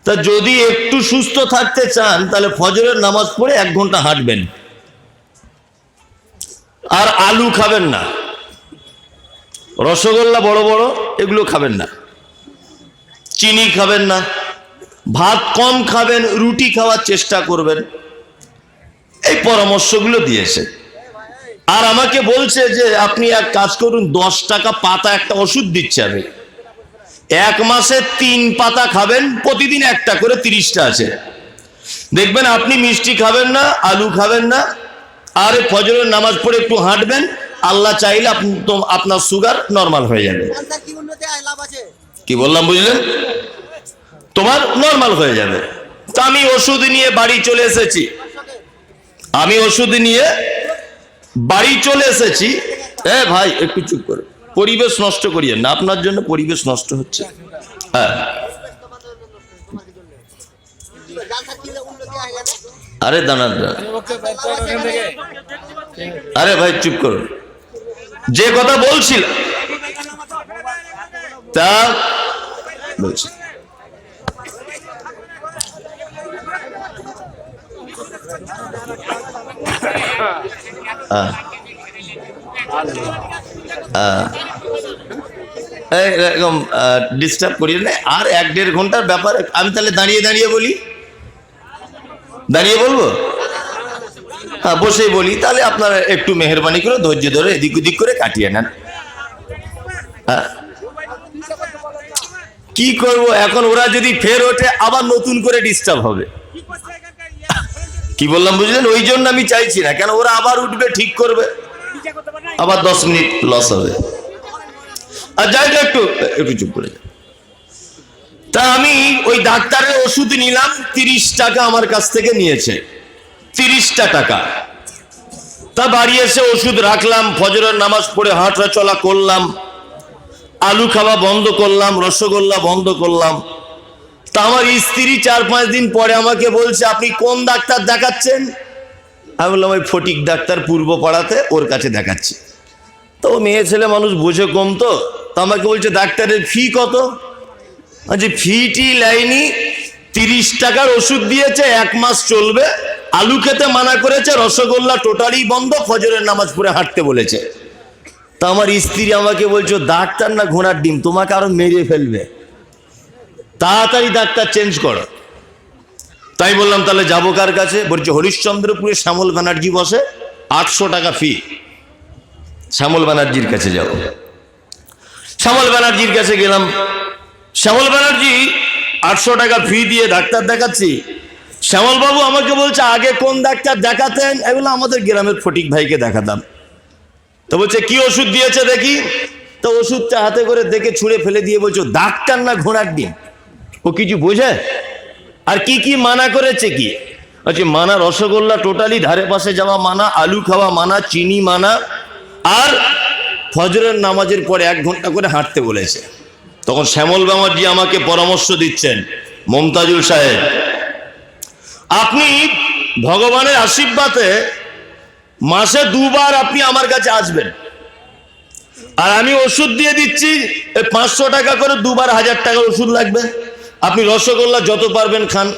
তা যদি একটু সুস্থ থাকতে চান তাহলে ফজরের নামাজ পড়ে 1 ঘন্টা হাঁটবেন, আর আলু খাবেন না, রসগোল্লা বড় বড় এগুলো খাবেন না, চিনি খাবেন না, ভাত কম খাবেন, রুটি খাওয়ার চেষ্টা করবেন। এই পরামর্শগুলো দিয়েছে। আর আমাকে বলছে যে আপনি এক কাজ করুন, 10 টাকা পাতা একটা ওষুধ দিচ্ছে আমি, 1 মাসে 3 পাতা খাবেন, প্রতিদিন একটা করে 30টা আছে, দেখবেন আপনি মিষ্টি খাবেন না, আলু খাবেন না, আর ফজরের নামাজ পড়ে একটু হাঁটবেন, আল্লাহ চাইলে আপনার সুগার নরমাল হয়ে যাবে। কি বললাম বুঝলেন? তোমার নরমাল হয়ে যাবে। তা আমি ওষুধ নিয়ে বাড়ি চলে এসেছি, ভাই একটু চুপ করে, পরিবেশ নষ্ট করিয়েন না, আপনার জন্য পরিবেশ নষ্ট হচ্ছে। হ্যাঁ, আরে দাঁড়ান, আরে ভাই চুপ করুন, যে কথা বলছিল তা বলছি। এরকম ডিস্টার্ব করিয়ে না, আর 1-1.5 ঘন্টার ব্যাপার। আমি তাহলে দাঁড়িয়ে দাঁড়িয়ে বলি, দাঁড়িয়ে বলবো? হ্যাঁ, বসেই বলি। তাহলে আপনারা একটু মেহরবানি করে ধৈর্য ধরে এদিক ওদিক করে কাটিয়ে নেন। হ্যাঁ, কি করব এখন? ওরা যদি ফের ওঠে আবার নতুন করে ডিস্টার্ব হবে। কি বললাম বুঝলেন? ওই জন্য আমি চাইছি না, কেন ওরা আবার উঠবে, ঠিক করবে, আবার 10 মিনিট লস হবে। আর যাই না, একটু চুপ করে যাও। তা আমি ওই ডাক্তারের ওষুধ নিলাম, 30 টাকা আমার কাছ থেকে নিয়েছে, 30টা টাকা। তা বাড়ি এসে ওষুধ রাখলাম, ফজরের নামাজ পড়ে হাঁটা চলা করলাম, আলু খাওয়া বন্ধ করলাম, রসগোল্লা বন্ধ করলাম। তা আমার স্ত্রী 4-5 দিন পরে আমাকে বলছে, আপনি কোন ডাক্তার দেখাচ্ছেন? আমি বললাম, ওই ফটিক ডাক্তার পূর্ব পাড়াতে, ওর কাছে দেখাচ্ছি। তো মেয়ে ছেলে মানুষ বোঝে কম, তো আমাকে বলছে ডাক্তারের ফি কত? আচ্ছা, ফিটি লাইনি, 30 টাকার ওষুধ দিয়েছে, 1 মাস চলবে, আলু খেতে মানা করেছে, রসগোল্লা টোটালি বন্ধ, ফজরের নামাজ পড়ে হাঁটতে বলেছে। তা আমার স্ত্রী আমাকে বলছো, ডাক্তার না ঘোড়ার ডিম, তোমাকে আরো মেরে ফেলবে, তাড়াতাড়ি ডাক্তার চেঞ্জ করো। তাই বললাম, তাহলে যাবো কার কাছে? বলছে হরিশ্চন্দ্রপুরে শ্যামল ব্যানার্জি বসে, 800 টাকা ফি, শ্যামল ব্যানার্জির কাছে যাব। শ্যামল ব্যানার্জির কাছে গেলাম, শ্যামল ব্যানার্জি 800 টাকা ফি দিয়ে ডাক্তার দেখাচ্ছি। শ্যামল বাবু আমাকে বলছে, আগে কোন ডাক্তার দেখাতেন? এগুলো আমাদের গ্রামের ফটিক ভাইকে দেখাতাম। তো বলছে, কি ওষুধ দিয়েছে দেখি? তো ওষুধটা হাতে করে দেখে ছুঁড়ে ফেলে দিয়ে বলছো, ডাক্তার না ঘোড়ার ডিম, ও কিছু বোঝে? আর কি কি মানা করেছে কি? আচ্ছা, মানা রসগোল্লা টোটালি ধারে পাশে যাওয়া মানা, আলু খাওয়া মানা, চিনি মানা, আর ফজরের নামাজের পরে 1 ঘন্টা করে হাঁটতে বলেছে। তখন শ্যামল ব্যানার্জি আমাকে পরামর্শ দিচ্ছেন, মমতাজুল সাহেব, আপনি ভগবানের আশীর্বাদে মাসে 2 বার আপনি আমার কাছে আসবেন, আর আমি ওষুধ দিয়ে দিচ্ছি, 500 টাকা করে 2 বার 1000 টাকার ওষুধ লাগবে। আপনি রসগোল্লা যত পারবেন খান,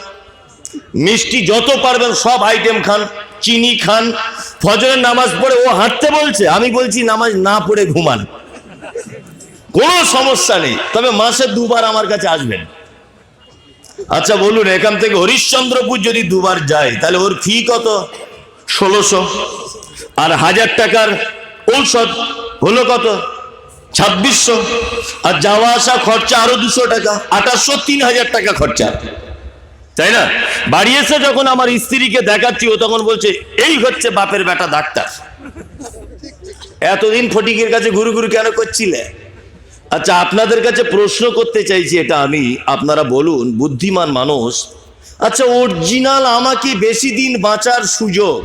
মিষ্টি যত পারবেন সব আইটেম খান, চিনি খান, ফজরের নামাজ পড়ে ও হাঁটতে বলছে, আমি বলছি নামাজ না পড়ে ঘুমান, কোনো সমস্যা নেই, তবে মাসে 2 বার আমার কাছে আসবেন। আচ্ছা বলুন, এখান থেকে হরিশ্চন্দ্রপুর যদি 2 বার যায় তাহলে ওর ফি কত? 1600। আর 1000 টাকার ঔষধ হলো কত? 2600। আর যাওয়া আসা খরচা আরো 200 টাকা, 2800, 3000 টাকা খরচা, তাই না? বাড়ি এসে যখন আমার স্ত্রীকে দেখাচ্ছি, ও তখন বলছে, এই হচ্ছে বাপের বেটা ডাক্তার, এতদিন ফটিকের কাছে ঘুরু ঘুরু কেন করছিলে? আচ্ছা, আপনাদের কাছে প্রশ্ন করতে চাইছি, এটা আমি, আপনারা বলুন, বুদ্ধিমান মানুষ, আচ্ছা অরিজিনাল আমাকে বেশি দিন বাঁচার সুযোগ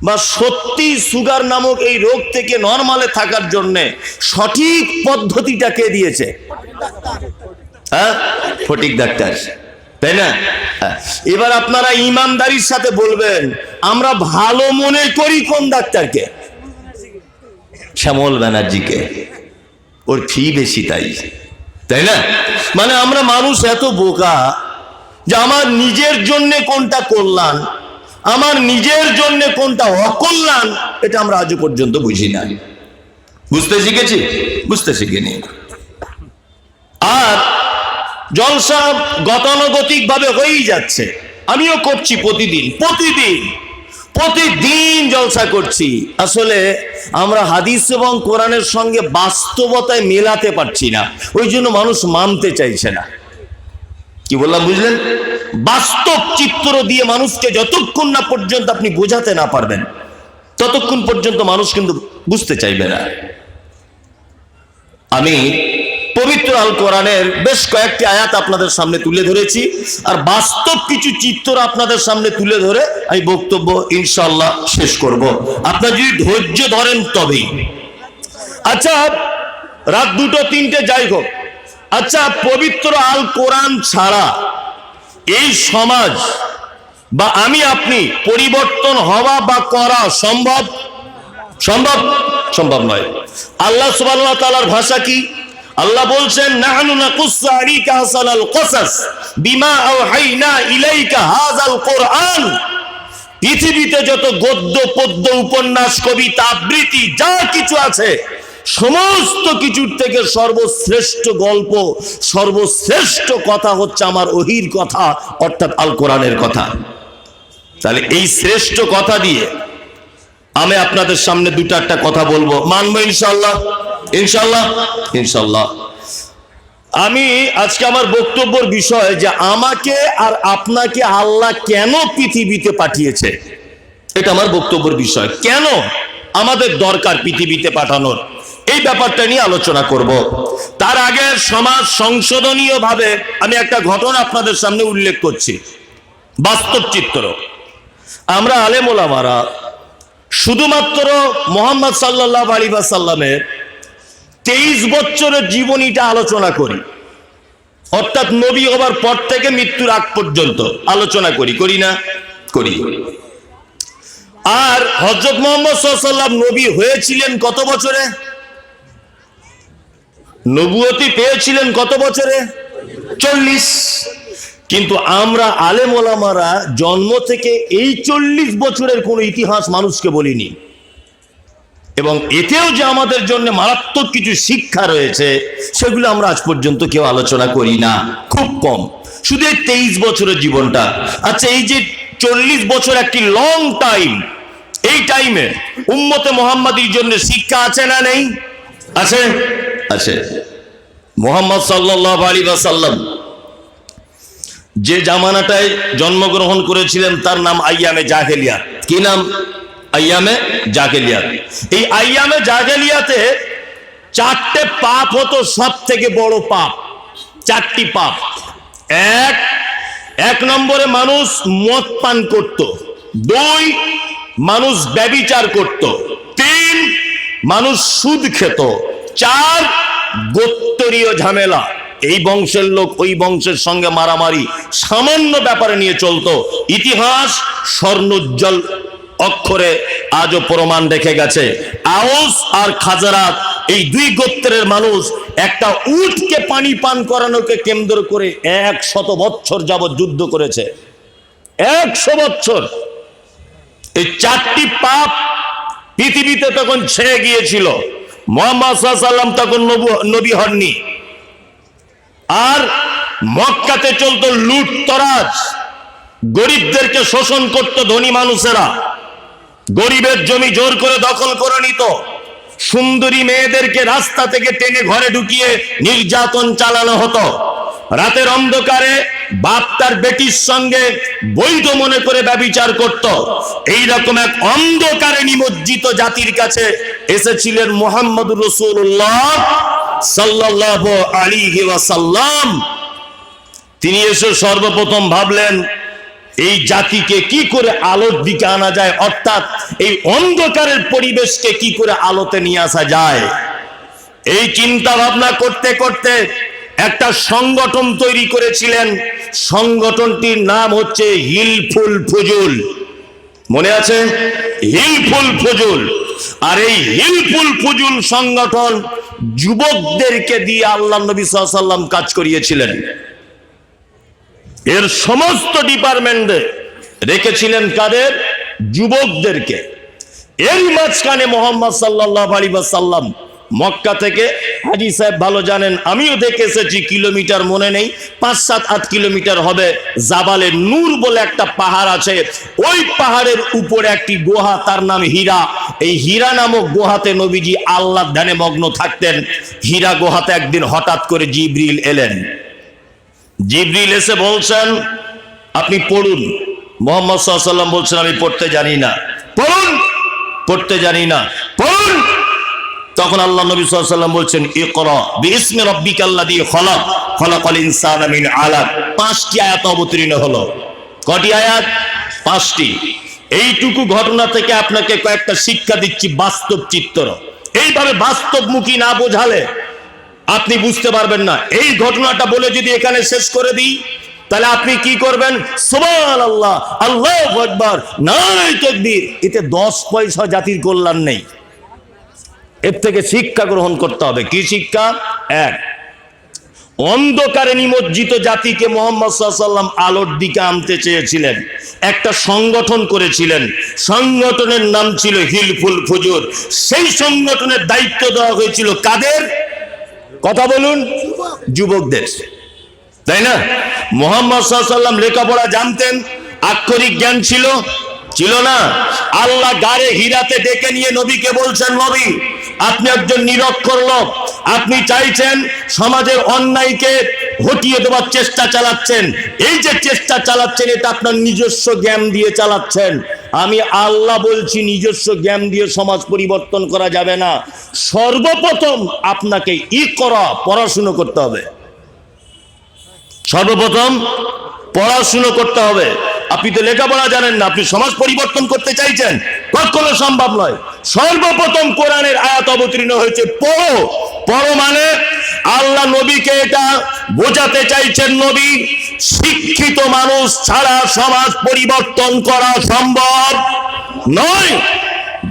বা সত্যি সুগার নামক এই রোগ থেকে নরমালে থাকার জন্য সঠিক পদ্ধতিটা কে দিয়েছে? হ্যাঁ, ফটিক ডাক্তার, তাই না? এবার আপনারা ইমানদারির সাথে বলবেন, আমরা ভালো মনে করি কোন ডাক্তারকে? শ্যামল ব্যানার্জিকে, ওর ফি বেশি, তাই না? মানে আমরা মানুষ এত বোকা, যে আমার নিজের জন্য কোনটা কল্যাণ, আমার নিজের জন্য কোনটা অকল্যাণ, এটা আমরা আজও পর্যন্ত বুঝি না। বুঝতে শিখেছি? বুঝতে শিখিনি। আর জলসা গতানুগতিক ভাবে হয়েই যাচ্ছে, আমিও করছি প্রতিদিন প্রতিদিন প্রতিদিন জলসা করছি। আসলে আমরা হাদিস এবং কোরআনের সঙ্গে বাস্তবতায় মেলাতে পারছি না, ওই জন্য মানুষ মানতে চাইছে না। কি বললাম বুঝলেন? বাস্তব চিত্র দিয়ে মানুষকে যতক্ষণ না পর্যন্ত আপনি বোঝাতে না পারবেন, ততক্ষণ পর্যন্ত মানুষ কিন্তু বুঝতে চাইবে না। আমি পবিত্র আল কোরআনের বেশ কয়েকটি আয়াত আপনাদের সামনে তুলে ধরেছি, আর বাস্তব কিছু চিত্র আপনাদের সামনে তুলে ধরে আমি বক্তব্য ইনশাআল্লাহ শেষ করব, আপনারা যদি ধৈর্য ধরেন তবেই। আচ্ছা, রাত 2-3টে যাই হোক, আচ্ছা, পবিত্র আল কোরআন ছাড়া এই সমাজ বা আমি আপনি পরিবর্তন হওয়া বা করা সম্ভব? সম্ভব? সম্ভব নয়। আল্লাহ সুবহানাহু ওয়া তাআলার ভাষা কি? আল্লাহ বলছেন, নাহনু নাকুসসু আলাইকা আহসানাল কসাস বিমা আওহাইনা ইলাইকা হাযাল কোরআন। পৃথিবীতে যত গদ্য পদ্য উপন্যাস কবিতা আবৃত্তি যা কিছু আছে, সমস্ত কিছুর থেকে সর্বশ্রেষ্ঠ গল্প, সর্বশ্রেষ্ঠ কথা হচ্ছে আমার ওহীর কথা, অর্থাৎ আল কোরআনের কথা। তাহলে এই শ্রেষ্ঠ কথা দিয়ে আমি আপনাদের সামনে 2-4টা কথা বলবো, মানবো ইনশাআল্লাহ? ইনশাআল্লাহ, ইনশাআল্লাহ। আমি আজকে আমার বক্তব্যের বিষয় যে আমাকে আর আপনাকে আল্লাহ কেন পৃথিবীতে পাঠিয়েছে, এটা আমার বক্তব্যের বিষয়। কেন আমাদের দরকার পৃথিবীতে পাঠানোর, এই ব্যাপারটা নিয়ে আলোচনা করব। তার আগে সমাজ সংশোধনীয় ভাবে আমি একটা ঘটনা আপনাদের সামনে উল্লেখ করছি, বাস্তব চিত্র। আমরা আলেম ওলামারা শুধুমাত্র মুহাম্মদ সাল্লাল্লাহু আলাইহি ওয়াসাল্লামের 23 বছরের জীবনীটা আলোচনা করি, অর্থাৎ নবী হবার পর থেকে মৃত্যুর আগ পর্যন্ত আলোচনা করি, করি না? করি। আর হযরত মুহাম্মদ সাল্লাল্লাহু আলাইহি ওয়াসাল্লাম নবী হয়েছিলেন কত বছরে? নবুয়তি পেয়েছিলেন কত বছরে? 40। কিন্তু আমরা আলেম ওলামারা জন্ম থেকে এই 40 বছরের কোন ইতিহাস মানুষকে বলিনি, এবং এতেও যে আমাদের জন্য মারাত্মক কিছু শিক্ষা রয়েছে সেগুলো আমরা আজ পর্যন্ত কেউ আলোচনা করি না, খুব কম। শুধু এই 23 বছরের জীবনটা। আচ্ছা, এই যে 40 বছর একটি লং টাইম, এই টাইমে উম্মতে মুহাম্মাদির জন্য শিক্ষা আছে না নেই? আছে, আছে। মুহাম্মদ সাল্লাল্লাহু আলাইহি ওয়াসাল্লাম যে জামানাটায় জন্মগ্রহণ করেছিলেন তার নাম আইয়ামে জাহেলিয়াত। কি নাম? আইয়ামে জাহেলিয়াত। এই আইয়ামে জাহেলিয়াতে 4টে পাপ হতো, সব থেকে বড় পাপ। 4টি পাপ। এক নম্বরে মানুষ মদ পান করত, 2 মানুষ ব্যভিচার করত, 3 মানুষ সুদ খেত, 4 গোত্রীয় ঝামেলা, এই বংশের লোক ওই বংশের সঙ্গে মারামারি, সামান্য ব্যাপারে নিয়ে চলতো। ইতিহাস স্বর্ণোজ্জ্বল অক্ষরে আজও প্রমাণ রেখে গেছে। আউস আর খাজরাত এই 2 গোত্রের মানুষ একটা উটকে পানি পান করানোকে কেন্দ্র করে 100 বছর যাবৎ যুদ্ধ করেছে। 100 বছর। এই 4টি পাপ পৃথিবীতে তখন ছেয়ে গিয়েছিল। মুহাম্মদ সাল্লাল্লাহু আলাইহি ওয়াসাল্লাম তখন নবী হননি। আর মক্কাতে চলতো লুটতরাজ, গরিবদেরকে শোষণ করত ধনী মানুষেরা, গরিবের জমি জোর করে দখল করে নিত, সুন্দরী মেয়েদেরকে রাস্তা থেকে টেনে ঘরে ঢুকিয়ে নির্যাতন চালানো হতো। রাতের অন্ধকারে বাপ তার বেটির সঙ্গে বৈধ মনে করে ব্যভিচার করত। এইরকম এক অন্ধকারে নিমজ্জিত জাতির কাছে এসেছিলেন মুহাম্মদুর রাসূলুল্লাহ সাল্লাল্লাহু আলাইহি ওয়াসাল্লাম। তিনি এসে সর্বপ্রথম ভাবলেন এই জাতিকে কি করে আলোর দিকে আনা যায়, অর্থাৎ এই অন্ধকারের পরিবেশকে কি করে আলোতে নিয়ে আসা যায়। এই চিন্তা ভাবনা করতে করতে একটা সংগঠন তৈরি করেছিলেন। সংগঠনটির নাম হচ্ছে হিলফুল ফুজুল। মনে আছে? হিলফুল ফুজুল। আর এই হিলফুল ফুজুল সংগঠন যুবকদেরকে দিয়ে আল্লাহ নবী সাল্লাল্লাহু আলাইহি ওয়াসাল্লাম কাজ করিয়েছিলেন। এর সমস্ত ডিপার্টমেন্টে রেখেছিলেন কাদের? যুবকদেরকে। এর মাঝখানে মোহাম্মদ সাল্লাল্লাহু আলাইহি ওয়াসাল্লাম মক্কা থেকে, হাজী সাহেব ভালো জানেন, আমিও দেখে এসেছি, কিলোমিটার মনে নেই, 5-7-8 কিলোমিটার হবে, জাবালে নূর বলে একটা পাহাড় আছে, ওই পাহাড়ের উপরে একটি গুহা, তার নাম হীরা। এই হীরা নামক গুহাতে নবীজি আল্লাহর ধ্যানে মগ্ন থাকতেন। হীরা গুহাতে একদিন হঠাৎ করে জিবরিল এলেন। জিবরিল এসে বলছেন, আপনি পড়ুন। মুহাম্মদ সাল্লাল্লাহু আলাইহি ওয়াসাল্লাম বলছেন, আমি পড়তে জানি না। পড়ুন। পড়তে জানি না, পড়ুন। তখন আল্লাহ নবী সাল্লাল্লাহু আলাইহি ওয়াসাল্লাম বলছেন, ইকরা বিইসমি রাব্বিকাল্লাযী খালাক, খালাকাল ইনসানা মিন আলাক। 5টি আয়াত অবতীর্ণ হলো। কটি আয়াত? 5টি। এইটুকু ঘটনা থেকে আপনাকে কয়েকটা শিক্ষা দিচ্ছি, বাস্তব চিত্র। এইভাবে বাস্তবমুখী না বোঝালে আপনি বুঝতে পারবেন না। এই ঘটনাটা বলে যদি এখানে শেষ করে দিই, তাহলে আপনি কি করবেন? সুবহানাল্লাহ, আল্লাহু আকবার, নারে তাকবীর। এতে 10 পয়সা জাতির কল্যাণ নেই। এর থেকে শিক্ষা গ্রহণ করতে হবে। কি শিক্ষা? 1, অন্ধকারে নিমজ্জিত জাতিকে মুহাম্মদ সাল্লাল্লাহু আলাইহি ওয়াসাল্লাম আলোর দিকে আনতে চেয়েছিলেন। একটা সংগঠন করেছিলেন, সংগঠনের নাম ছিল হিলফুল ফুজুর। সেই সংগঠনের দায়িত্ব দেওয়া হয়েছিল কাদের? কথা বলুন, যুবকদের, তাই না? মুহাম্মদ সাল্লাল্লাহু আলাইহি ওয়াসাল্লাম লেখাপড়া জানতেন, আক্ষরিক জ্ঞান ছিল? ছিল না। আল্লাহ গারে হীরাতে ডেকে নিয়ে নবীকে বলছেন, নবী আপনি একজন নিরক্ষর লোক, আপনি চাইছেন সমাজের অন্যায়কে হটিয়ে দেওয়ার চেষ্টা চালাচ্ছেন। এই যে চেষ্টা চালাচ্ছেন, এটা আপনার নিজস্ব জ্ঞান দিয়ে চালাচ্ছেন। আমি আল্লাহ বলছি, নিজস্ব জ্ঞান দিয়ে সমাজ পরিবর্তন করা যাবে না। সর্বপ্রথম আপনাকে ইকরা, পড়াশুনো করতে হবে। সর্বপ্রথম পড়াশুনো করতে হবে। আপনি তো লেখাপড়া জানেন না, আপনি সমাজ পরিবর্তন করতে চাইছেন, কখনো সম্ভব নয়। সর্বপ্রথম কোরআনের আয়াত অবতীর্ণ হয়েছে, পড়ো। পড়ো মানে আল্লাহ নবীকে এটা বোঝাতে চাইছেন, নবী শিক্ষিত মানুষ ছাড়া সমাজ পরিবর্তন করা সম্ভব নয়।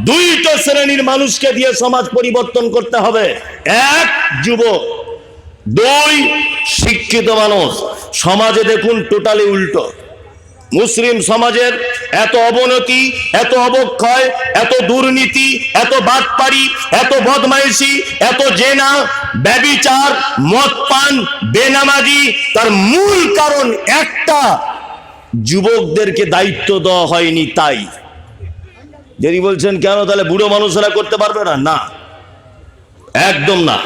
2টা শ্রেণীর মানুষকে দিয়ে সমাজ পরিবর্তন করতে হবে। 1, যুবক। 2, শিক্ষিত মানুষ। সমাজে দেখুন টোটালি উল্টো। মুসলিম সমাজের এত অবনতি, এত অবক্ষয়, এত দুর্নীতি, এত বাটপারি, এত বদমাইশি, এত জেনা, ব্যভিচার, মদ পান, বেনামাজি। তার মূল কারণ একটা, যুবকদেরকে দায়িত্ব দেওয়া হয়নি। তাই যদি বলছেন কেন, তাহলে বুড়ো মানুষেরা করতে পারবে না? না, একদম না।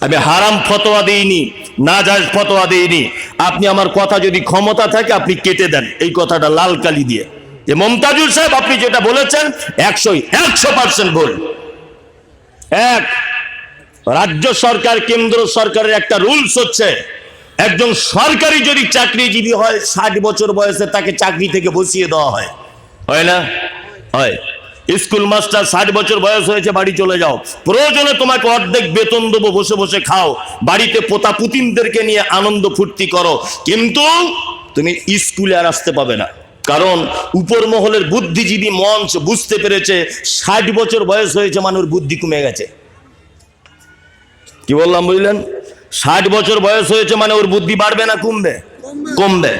আমি হারাম ফতোয়া দিইনি, না জায়েজ ফতোয়া দিইনি। আপনি আমার কথা যদি ক্ষমতা থাকে আপনি কেটে দেন এই কথাটা লাল কালি দিয়ে, যে মমতাজুল সাহেব আপনি যেটা বলেছেন 100% ভুল। 1, রাজ্য সরকার, কেন্দ্র সরকারের একটা রুলস হচ্ছে, একজন সরকারি যদি চাকরিজীবী হয় 60 বছর বয়সে তাকে চাকরি থেকে বসিয়ে দেওয়া হয়। হয় না? হয়। স্কুল মাস্টার 60 বছর বয়স হয়েছে, বাড়ি চলে যাও, প্রয়োজনে তোমাকে অর্ধেক বেতন দেবো, বসে বসে খাও, বাড়িতে পোতা পুতিনদেরকে নিয়ে আনন্দ ফুর্তি করো, কিন্তু তুমি স্কুলে আর আসতে পাবে না। কারণ উপর মহলের বুদ্ধিজীবী মঞ্চ বুঝতে পেরেছে 60 বছর বয়স হয়েছে মানে ওর বুদ্ধি কমে গেছে। কি বললাম বুঝলেন? 60 বছর বয়স হয়েছে মানে ওর বুদ্ধি বাড়বে না কমবে? কমবে।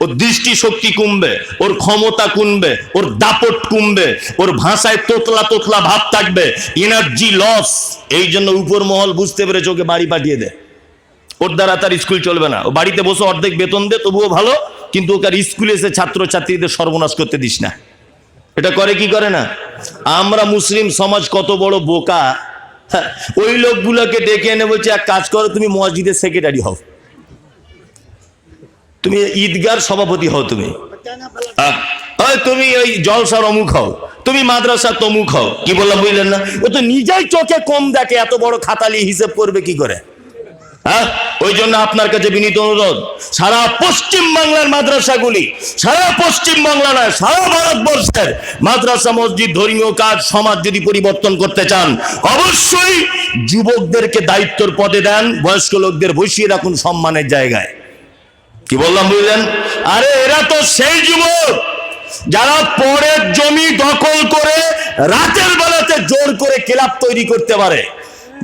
ওর দৃষ্টি শক্তি কমবে, ওর ক্ষমতা কমবে, ওর দাপট কমবে, ওর ভাষায় তোতলা তোতলা ভাব থাকবে, এনার্জি লস। এই জন্য উপর মহল বুঝতে পেরেছে ওকে বাড়ি পাঠিয়ে দে, ওর দ্বারা তার স্কুল চলবে না। ও বাড়িতে বসে অর্ধেক বেতন দে, তবুও ভালো, কিন্তু ওকে আর স্কুলে এসে ছাত্রছাত্রীদের সর্বনাশ করতে দিস না। এটা করে কি করে না? আমরা মুসলিম সমাজ কত বড় বোকা। ওই লোকগুলোকে ডেকে এনে বলছে, এক কাজ করো, তুমি মসজিদের সেক্রেটারি হও, তুমি ঈদগার সভাপতি হও, তুমি ওই জলসার অমুক হও, তুমি মাদ্রাসা তমুক হও। কি বললাম বুঝলেন না? ও তো নিজেই চোখে কম দেখে, এত বড় খাতালি হিসেব করবে কি করে? হ্যাঁ, ওই জন্য আপনার কাছে বিনীত অনুরোধ, সারা পশ্চিম বাংলার মাদ্রাসাগুলি, সারা পশ্চিম বাংলা নয় সারা ভারতবর্ষের মাদ্রাসা, মসজিদ, ধর্মীয় কাজ, সমাজ যদি পরিবর্তন করতে চান, অবশ্যই যুবকদেরকে দায়িত্বর পদে দেন, বয়স্ক লোকদের বসিয়ে রাখুন সম্মানের জায়গায়। কি বললাম বুঝলেন? আরে এরা তো সেই যুবক যারা পরের জমি দখল করে রাতের বেলাতে জোর করে ক্লাব তৈরি করতে পারে।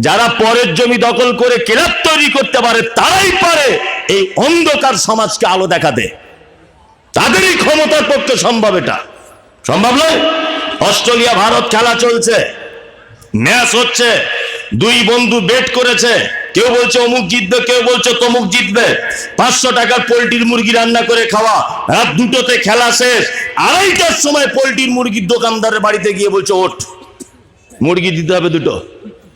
যারা পরের জমি দখল করে ক্লাব তৈরি করতে পারে তারাই পারে এই অন্ধকার সমাজকে আলো দেখাতে। তাদেরই ক্ষমতার পক্ষে সম্ভব। এটা সম্ভব নয়। অস্ট্রেলিয়া ভারত খেলা চলছে, ম্যাচ হচ্ছে, দুই বন্ধু বেট করেছে, কেউ বলছে অমুক জিতবে, কেউ বলছে তমুক জিতবে। 500 টাকার পোল্ট্রির মুরগি রান্না করে খাওয়া, রাত 2টোতে খেলা শেষ, 2:30টার সময় পোল্ট্রির মুরগির দোকানদারের বাড়িতে গিয়ে বলছে ওঠ, মুরগি দিতে হবে 2টো।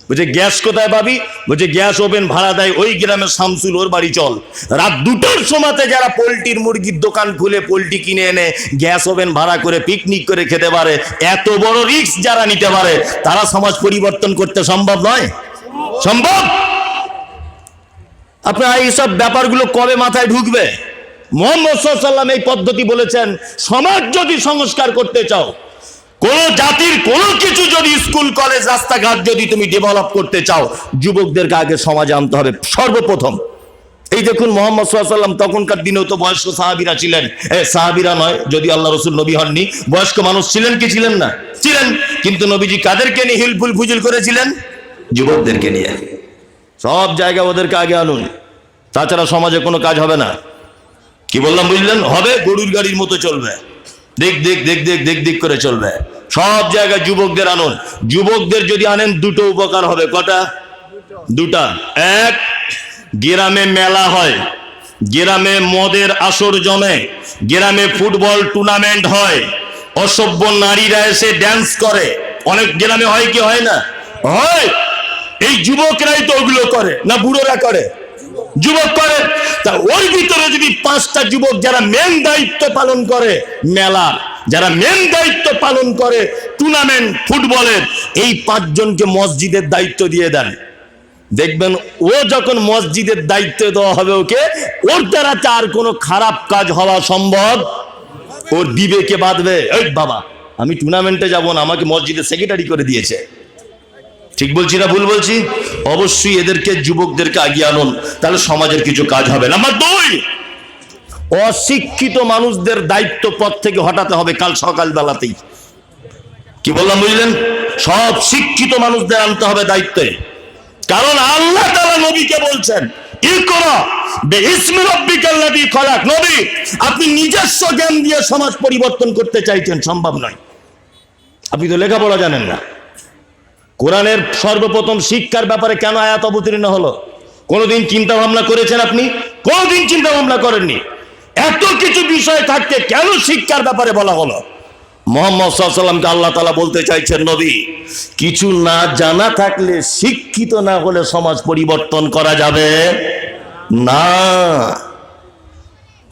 বলছে গ্যাস কোথায় পাবি? বলছে গ্যাস ওভেন ভাড়া দেয় ওই গ্রামের শামসুল, ওর বাড়ি চল। রাত 2টোর সময়তে যারা পোল্ট্রির মুরগির দোকান খুলে পোল্ট্রি কিনে এনে গ্যাস ওভেন ভাড়া করে পিকনিক করে খেতে পারে, এত বড় রিস্ক যারা নিতে পারে, তারা সমাজ পরিবর্তন করতে সম্ভব নয়? সম্ভব। আপনার এইসব ব্যাপারগুলো কবে মাথায় ঢুকবে? মুহাম্মদ সাল্লাল্লাহু আলাইহি ওয়াসাল্লাম এই পদ্ধতি বলেছেন। সমাজ যদি সংস্কার করতে চাও, কোন জাতির কোন কিছু যদি স্কুল কলেজ রাস্তাঘাট যদি তুমি ডেভেলপ করতে চাও, যুবকদেরকে আগে সমাজে আনতে হবে সর্বপ্রথম। এই দেখুন মুহাম্মদ সাল্লাল্লাহু আলাইহি ওয়াসাল্লাম তখনকার দিনেও তো বয়স্ক সাহাবীরা ছিলেন, সাহাবীরা নয়, যদি আল্লাহ রাসূল নবী হননি, বয়স্ক মানুষ ছিলেন কি ছিলেন না? ছিলেন। কিন্তু নবীজি কাদেরকে নিয়ে হিলফুল ফুজুল করেছিলেন? যুবকদেরকে নিয়ে। সব জায়গায় ওদেরকে আগে আনুন, তাছাড়া সমাজে কোনো কাজ হবে না। কি বললাম বুঝলেন? হবে গরুর গাড়ির মতো চলবে, দেখ দেখ দেখ দেখ দেখ দেখ করে চলবে। সব জায়গায় যুবকদের আনুন। যুবকদের যদি আনেন 2টো উপকার হবে। কটা? 2টা। এক, গ্রামে মেলা হয়, গ্রামে মদের আসর জমে, গ্রামে ফুটবল টুর্নামেন্ট হয়, অসভ্য নারীরা এসে ড্যান্স করে। অনেক গ্রামে হয় কি হয় না? হয়। এই যুবকরাই তো ওগুলো করে, না বুড়োরা করে? যুবক করে। তা ওর ভিতরে যদি 5টা যুবক যারা মেন দায়িত্ব পালন করে মেলা, যারা মেন দায়িত্ব পালন করে টুর্নামেন্ট ফুটবলের, এই 5 জনকে মসজিদের দায়িত্ব দিয়ে দেন, দেখবেন ও যখন মসজিদের দায়িত্ব দেওয়া হবে ওকে, ওর দ্বারা তার কোনো খারাপ কাজ হওয়া সম্ভব। ওর বিবেকে বাঁধবে, এই বাবা আমি টুর্নামেন্টে যাব না, আমাকে মসজিদের সেক্রেটারি করে দিয়েছে। ঠিক বলছি না ভুল বলছি? অবশ্যই এদেরকে যুবকদেরকে আগিয়ে আনুন, তাহলে সমাজের কিছু কাজ হবে। নাম্বার 2, অশিক্ষিত মানুষদের দায়িত্ব পদ থেকে হটাতে হবে কাল সকাল বেলাতেই। কি বললাম বুঝলেন? সব শিক্ষিত মানুষদের আনতে হবে দায়িত্বে। কারণ আল্লাহ তাআলা নবীকে বলছেন, ইকরা বিইসমি রাব্বিকাল্লাযী খলাক। নবী, আপনি নিজস্ব জ্ঞান দিয়ে সমাজ পরিবর্তন করতে চাইছেন, সম্ভব নয়। আপনি তো লেখাপড়া জানেন না। কোরআনের সর্বপ্রথম শিক্ষার ব্যাপারে কেন আয়াত অবতীর্ণ হলো? কোনদিন চিন্তা ভাবনা করেছেন আপনি? কোনদিন চিন্তা ভাবনা করেননি। এত কিছু বিষয় থাকতে কেন শিক্ষার ব্যাপারে বলা হলো? মুহাম্মদ সাল্লাল্লাহু আলাইহি ওয়াসাল্লামকে আল্লাহ তাআলা বলতে চাইছেন, নবী, কিছু না জানা থাকলে, শিক্ষিত না হলে সমাজ পরিবর্তন করা যাবে না।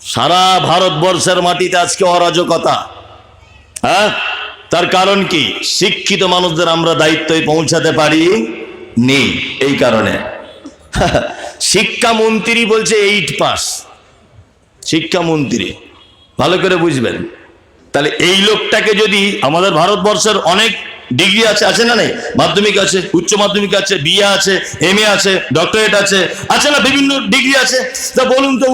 সারা ভারতবর্ষের মাটিতে আজকে অরাজকতা। হ্যাঁ, তার কারণ কি? শিক্ষিত মানুষদের আমরা দায়িত্বে পৌঁছাতে পারি নি। এই কারণে শিক্ষামন্ত্রী বলছে 8 পাস। শিক্ষামন্ত্রী, ভালো করে বুঝবেন। তাহলে এই লোকটাকে যদি, আমাদের ভারতবর্ষের অনেক ডিগ্রি আছে, আছে না নেই? মাধ্যমিক আছে, উচ্চ মাধ্যমিক আছে, বিএ আছে, এমএ আছে, ডক্টরেট আছে, আছে না? বিভিন্ন ডিগ্রি আছে। তা বলুন তো,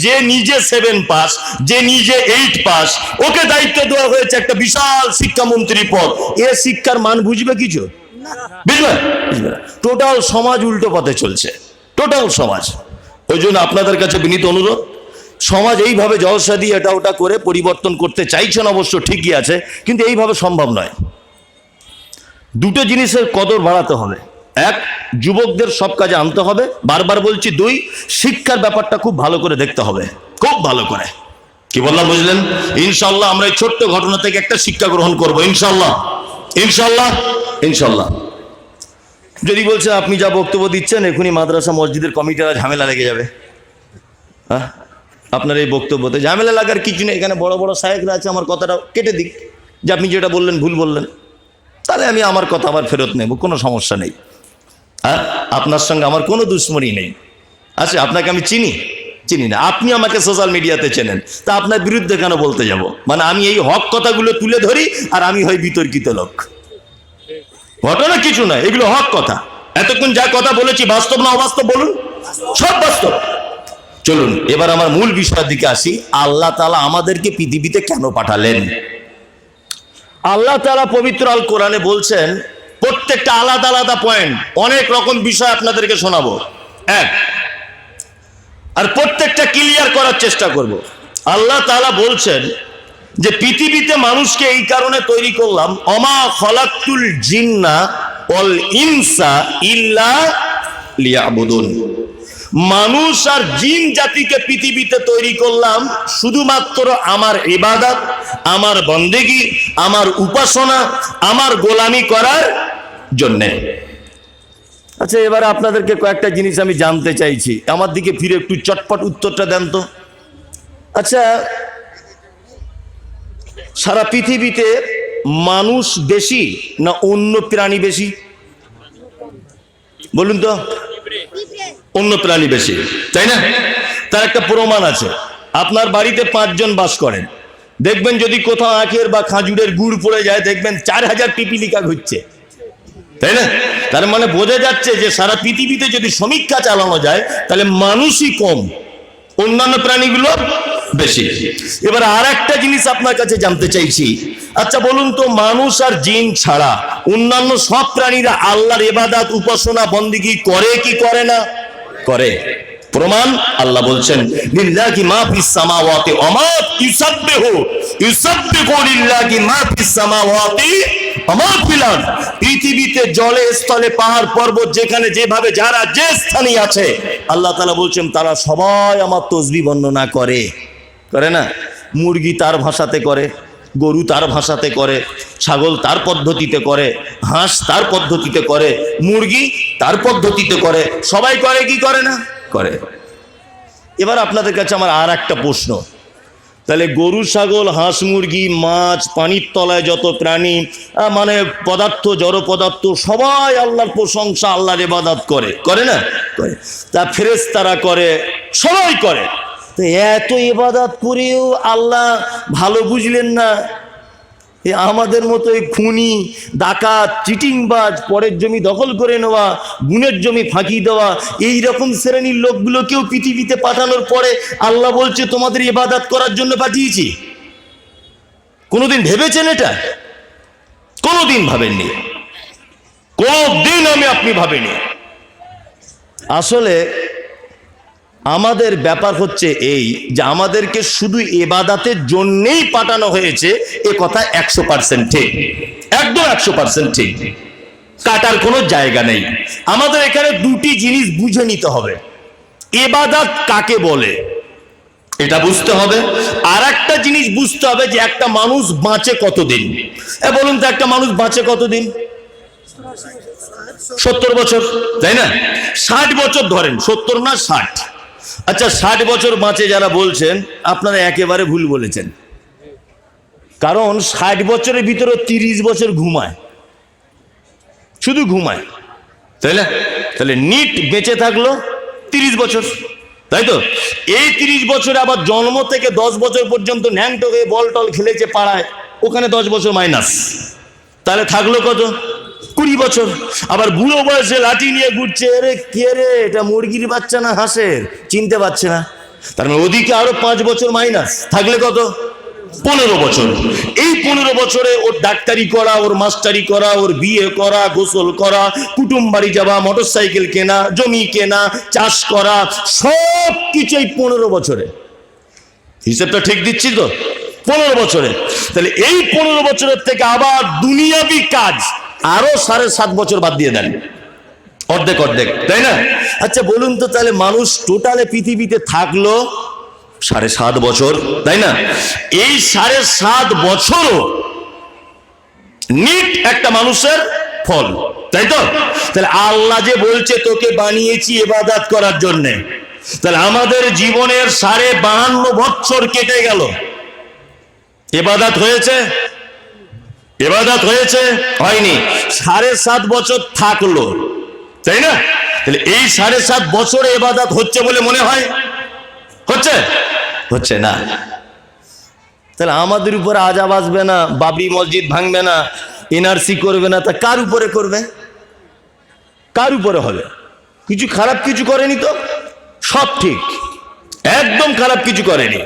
যে নিজে 7 পাস, যে নিজে 8 পাস, ওকে দায়িত্ব দেওয়া হয়েছে একটা বিশাল শিক্ষামন্ত্রী পদ। এ শিক্ষার মান বুঝবে কিছু? বুঝবে? বুঝবে না। টোটাল সমাজ উল্টো পথে চলছে, টোটাল সমাজ। ওই জন্য আপনাদের কাছে বিনীত অনুরোধ, সমাজ এইভাবে জলসা দিয়ে এটা ওটা করে পরিবর্তন করতে চাইছেন, অবশ্য ঠিকই আছে, কিন্তু এইভাবে সম্ভব নয়। 2টো জিনিসের কদর বাড়াতে হবে। 1, যুবকদের সব কাজে আনতে হবে, বারবার বলছি। 2, শিক্ষার ব্যাপারটা খুব ভালো করে দেখতে হবে, খুব ভালো করে। কি বললাম বুঝলেন? ইনশাআল্লাহ আমরা এই ছোট্ট ঘটনা থেকে একটা শিক্ষা গ্রহণ করবো, ইনশাআল্লাহ, ইনশাআল্লাহ, ইনশাআল্লাহ। যদি বলছে আপনি যা বক্তব্য দিচ্ছেন এখনই মাদ্রাসা মসজিদের কমিটিরা ঝামেলা লেগে যাবে, হ্যাঁ, আপনার এই বক্তব্যতে ঝামেলা লাগার কিছু নেই। এখানে বড় বড় সাহেবরা আছে, আমার কথাটা কেটে দিক, যে আপনি যেটা বললেন ভুল বললেন, তাহলে আমি আমার কথা আবার ফেরত নেব, কোনো সমস্যা নেই। হ্যাঁ, আপনার সঙ্গে আমার কোনো দুশ্মনী নেই। আচ্ছা, আপনাকে আমি চিনি না, আপনি আমাকে সোশ্যাল মিডিয়াতে চেনেন, তা আপনার বিরুদ্ধে কেন বলতে যাব? মানে আমি এই হক কথাগুলো তুলে ধরি আর আমি হই বিতর্কিত লোক। ঘটনা কিছু নয়, এগুলো হক কথা। এতক্ষণ যা কথা বলেছি বাস্তব না অবাস্তব বলুন? সব বাস্তব। চলুন এবার আমার মূল বিষয়ের দিকে আসি। আল্লাহ তাআলা আমাদেরকে পৃথিবীতে কেন পাঠালেন? আল্লাহ তাআলা পবিত্র আল কোরআনে বলছেন, প্রত্যেকটা আলাদা আলাদা পয়েন্ট, অনেক রকম বিষয় আপনাদেরকে শোনাবো। 1, আর প্রত্যেকটা ক্লিয়ার করার চেষ্টা করব। আল্লাহ তাআলা বলছেন যে পৃথিবীতে মানুষকে এই কারণে তৈরি করলাম, অমা খলাকতুল জিন্না ওয়াল ইনসা ইল্লা লিয়াবুদুন। মানুষ আর জিন জাতিকে পৃথিবীতে তৈরি করলাম শুধুমাত্র আমার ইবাদত, আমার বন্দেগী, আমার উপাসনা, আমার গোলামি করার জন্যে। আচ্ছা, এবার আপনাদেরকে কয়েকটা জিনিস আমি জানতে চাইছি, আমার দিকে ফিরে একটু চটপট উত্তরটা দেন তো। আচ্ছা, সারা পৃথিবীতে মানুষ বেশি না অন্য প্রাণী বেশি? বলুন তো। অন্য প্রাণী বেশি, তাই না? তার একটা প্রমাণ আছে। আপনার বাড়িতে 5 জন বাস করেন, দেখবেন যদি কোথাও আখের বা খাজুরের গুড় পড়ে যায়, দেখবেন 4000 পিপিলিকা ঘুরছে, তাই না? তার মানে বোঝা যাচ্ছে যে সারা পৃথিবীতে যদি সমীক্ষা চালানো যায় তাহলে মানুষই কম, অন্যান্য প্রাণীগুলো বেশি। এবার আর একটা জিনিস আপনার কাছে জানতে চাইছি, আচ্ছা বলুন তো, মানুষ আর জিন ছাড়া অন্যান্য সব প্রাণীরা আল্লাহর ইবাদত, উপাসনা, বন্দেগী করে কি করে না? করে। প্রমাণ আল্লাহ বলছেন, লিল্লাহি মা ফিস সামাওয়াতি ওয়া মা ইউসাব্বিহু লিল্লাহি মা ফিস সামাওয়াতি ওয়া মা ফিল আরদ। পৃথিবীতে জলে স্থলে পাহাড় পর্বত যেখানে যেভাবে যারা যে স্থানে আছে, আল্লাহ তাআলা বলছেন তারা সবাই আমার তাসবিহ বর্ণনা করে। করে না? মুরগি তার ভাষাতে করে, গরু তার ভাষাতে করে, ছাগল তার পদ্ধতিতে করে, হাঁস তার পদ্ধতিতে করে, মুরগি তার পদ্ধতিতে করে, সবাই করে কি করে না? করে। এবার আপনাদের কাছে আমার আর একটা প্রশ্ন, তাহলে গরু, ছাগল, হাঁস, মুরগি, মাছ, পানির তলায় যত প্রাণী, মানে পদার্থ, জড় পদার্থ, সবাই আল্লাহর প্রশংসা, আল্লাহর ইবাদত করে, করে না? করে। তা ফেরেশতারা করে, সবাই করে। তো এত ইবাদত করেও আল্লাহ ভালো বুঝলেন না? আমাদের মতো এই খুনি, ডাকাত, চিটিংবাজ, পরের জমি দখল করে নেওয়া, গুণের জমি ফাঁকি দেওয়া, এই রকম শ্রেণীর লোকগুলোকেও পৃথিবীতে পাঠানোর পরে আল্লাহ বলছে তোমাদের ইবাদত করার জন্য পাঠিয়েছি। কোনোদিন ভেবেছেন এটা? কোনোদিন ভাবেননি, কোনোদিন আপনি ভাবেনি। আসলে আমাদের ব্যাপার হচ্ছে এই যে আমাদেরকে শুধু ইবাদতের জন্যই পাঠানো হয়েছে, এ কথা 100% ঠিক, একদম 100% ঠিক, কাটার কোনো জায়গা নেই। আমাদের এখানে দুটি জিনিস বুঝে নিতে হবে। ইবাদত কাকে বলে এটা বুঝতে হবে, আর একটা জিনিস বুঝতে হবে যে একটা মানুষ বাঁচে কতদিন। বলুন তো, একটা মানুষ বাঁচে কতদিন? 70 বছর, তাই না? 60 বছর ধরেন, 70 না 60। আচ্ছা, 60 বছর বাঁচে যারা বলছেন, আপনারা একেবারে ভুল বলেছেন। কারণ 60 বছরের ভিতরে 30 বছর ঘুমায়, শুধু ঘুমায়, তাই না? তাহলে নিট বেঁচে থাকলো 30 বছর, তাই তো? এই 30 বছরে আবার জন্ম থেকে 10 বছর পর্যন্ত ন্যাংটো হয়ে বল টল খেলেছে পাড়ায়, ওখানে 10 বছর মাইনাস, তাহলে থাকলো কত? 20 বছর। আবার বুড়ো বয়সে লাঠি নিয়ে ঘুরছে, রে কে রে, এটা মুরগির বাচ্চা না হাঁসের, চিনতে পারছে না। তার মানে ওদিকে আরো 5 বছর মাইনাস, থাকলে কত? 15 বছর। এই 15 বছরে ওর ডাক্তারি করা, ওর মাস্টারি করা, ওর বিয়ে করা, গোসল করা, কুটুম বাড়ি যাওয়া, মোটরসাইকেল কেনা, জমি কেনা, চাষ করা, সব কিছু এই 15 বছরে। হিসেবটা ঠিক দিচ্ছি তো? 15 বছরে। তাহলে এই 15 বছরের থেকে আবার দুনিয়াবি কাজ আরো 7.5 বছর বাদ দিয়ে দেন, অর্ধেক অর্ধেক, তাই না? আচ্ছা বলুন তো, তাহলে মানুষ টোটালে পৃথিবীতে থাকলো 7.5 বছর, তাই না? এই 7.5 বছরও নিট একটা মানুষের ফল, তাই তো? তাহলে আল্লাহ যে বলছে তোকে বানিয়েছি ইবাদত করার জন্যে, তাহলে আমাদের জীবনের 52 বছর কেটে গেল, ইবাদত হয়েছে? ইবাদত হয়েছে? হয়নি। 7.5 বছর থাকলো, তাই না? তাহলে এই 7.5 বছরে ইবাদত হচ্ছে বলে মনে হয়? হচ্ছে? হচ্ছে না। তাহলে আমাদের উপরে আযাব আসবে না, বাবরি মসজিদ ভাঙবে না, এনআরসি করবে না, তা কার উপরে করবে? কার উপরে হবে? কিছু খারাপ কিছু করেনি তো, সব ঠিক, একদম খারাপ কিছু করেনি।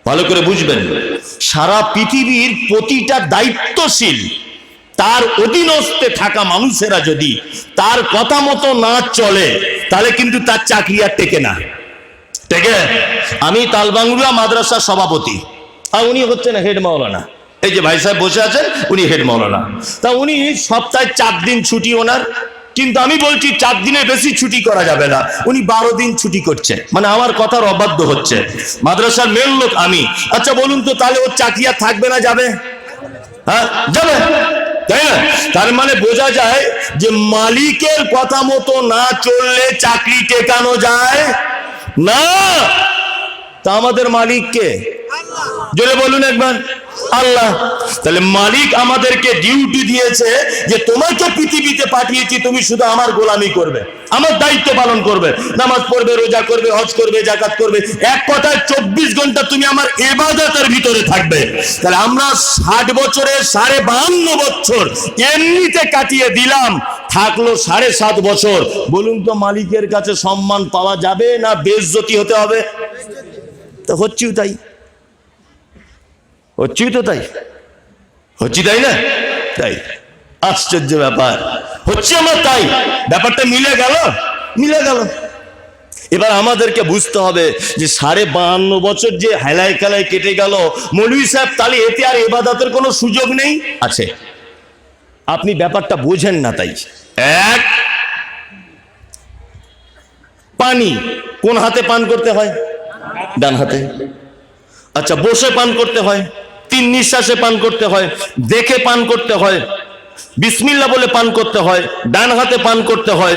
ভালো করে বুঝবেন, সারা পৃথিবীর প্রতিটা দায়িত্বশীল তার অধীনস্থে থাকা মানুষেরা যদি তার কথা মতো না চলে, তাহলে কিন্তু তার চাকরি আর টেকে না। ঠিক আছে? আমি তালবাংলুয়া মাদ্রাসার সভাপতি, আর উনি হচ্ছেন হেড মাওলানা। এই যে ভাই সাহেব বসে আছেন, উনি হেড মাওলানা। তা উনি সপ্তাহে 4 দিন ছুটি ওনার, কিন্তু আমি বলছি 4 দিনের বেশি ছুটি করা যাবে না। উনি 12 দিন ছুটি করছে, মানে আমার কথার অবাধ্য হচ্ছে। মাদ্রাসার মেন লোক আমি। আচ্ছা বলুন তো, তাহলে ওর চাকরি আর থাকবে না যাবে? হ্যাঁ যাবে, তাই না? তার মানে বোঝা যায় যে মালিকের কথা মতো না চললে চাকরি টেকানো যায় না। তা আমাদের মালিক কে? জোরে বলুন একবার, আল্লাহ। তাহলে মালিক আমাদেরকে ডিউটি দিয়েছে যে তোমাকে পৃথিবীতে পাঠিয়েছি, তুমি শুধু আমার গোলামি করবে, আমার দায়িত্ব পালন করবে, নামাজ পড়বে, রোজা করবে, হজ করবে, যাকাত করবে, এক কথায় 24 ঘন্টা তুমি আমার ইবাদতের ভিতরে থাকবে। তাহলে আমরা 60 বছরের 52 বছর এমনিতে কাটিয়ে দিলাম, থাকলো 7.5 বছর। বলুন তো মালিকের কাছে সম্মান পাওয়া যাবে না বেইজ্জতি হতে হবে? তো হচ্ছিও তাই, হচ্ছি তো তাই, হচ্ছি তাই না? তাই আশ্চর্য ব্যাপার, হচ্ছে আমার তাই। ব্যাপারটা মিলে গেল, মিলে গেল। এবার আমাদেরকে বুঝতে হবে যে 52 বছর যে হেলায় খেলায় কেটে গেল, মৌলভী সাহেব তাহলে এতে আর ইবাদতের কোনো সুযোগ নেই? আছে। আপনি ব্যাপারটা বোঝেন না তাই। এক, পানি কোন হাতে পান করতে হয়? ডান হাতে। আচ্ছা, বসে পান করতে হয়, 3 নিঃশ্বাসে পান করতে হয়, দেখে পান করতে হয়, বিসমিল্লাহ বলে পান করতে হয়, ডান হাতে পান করতে হয়,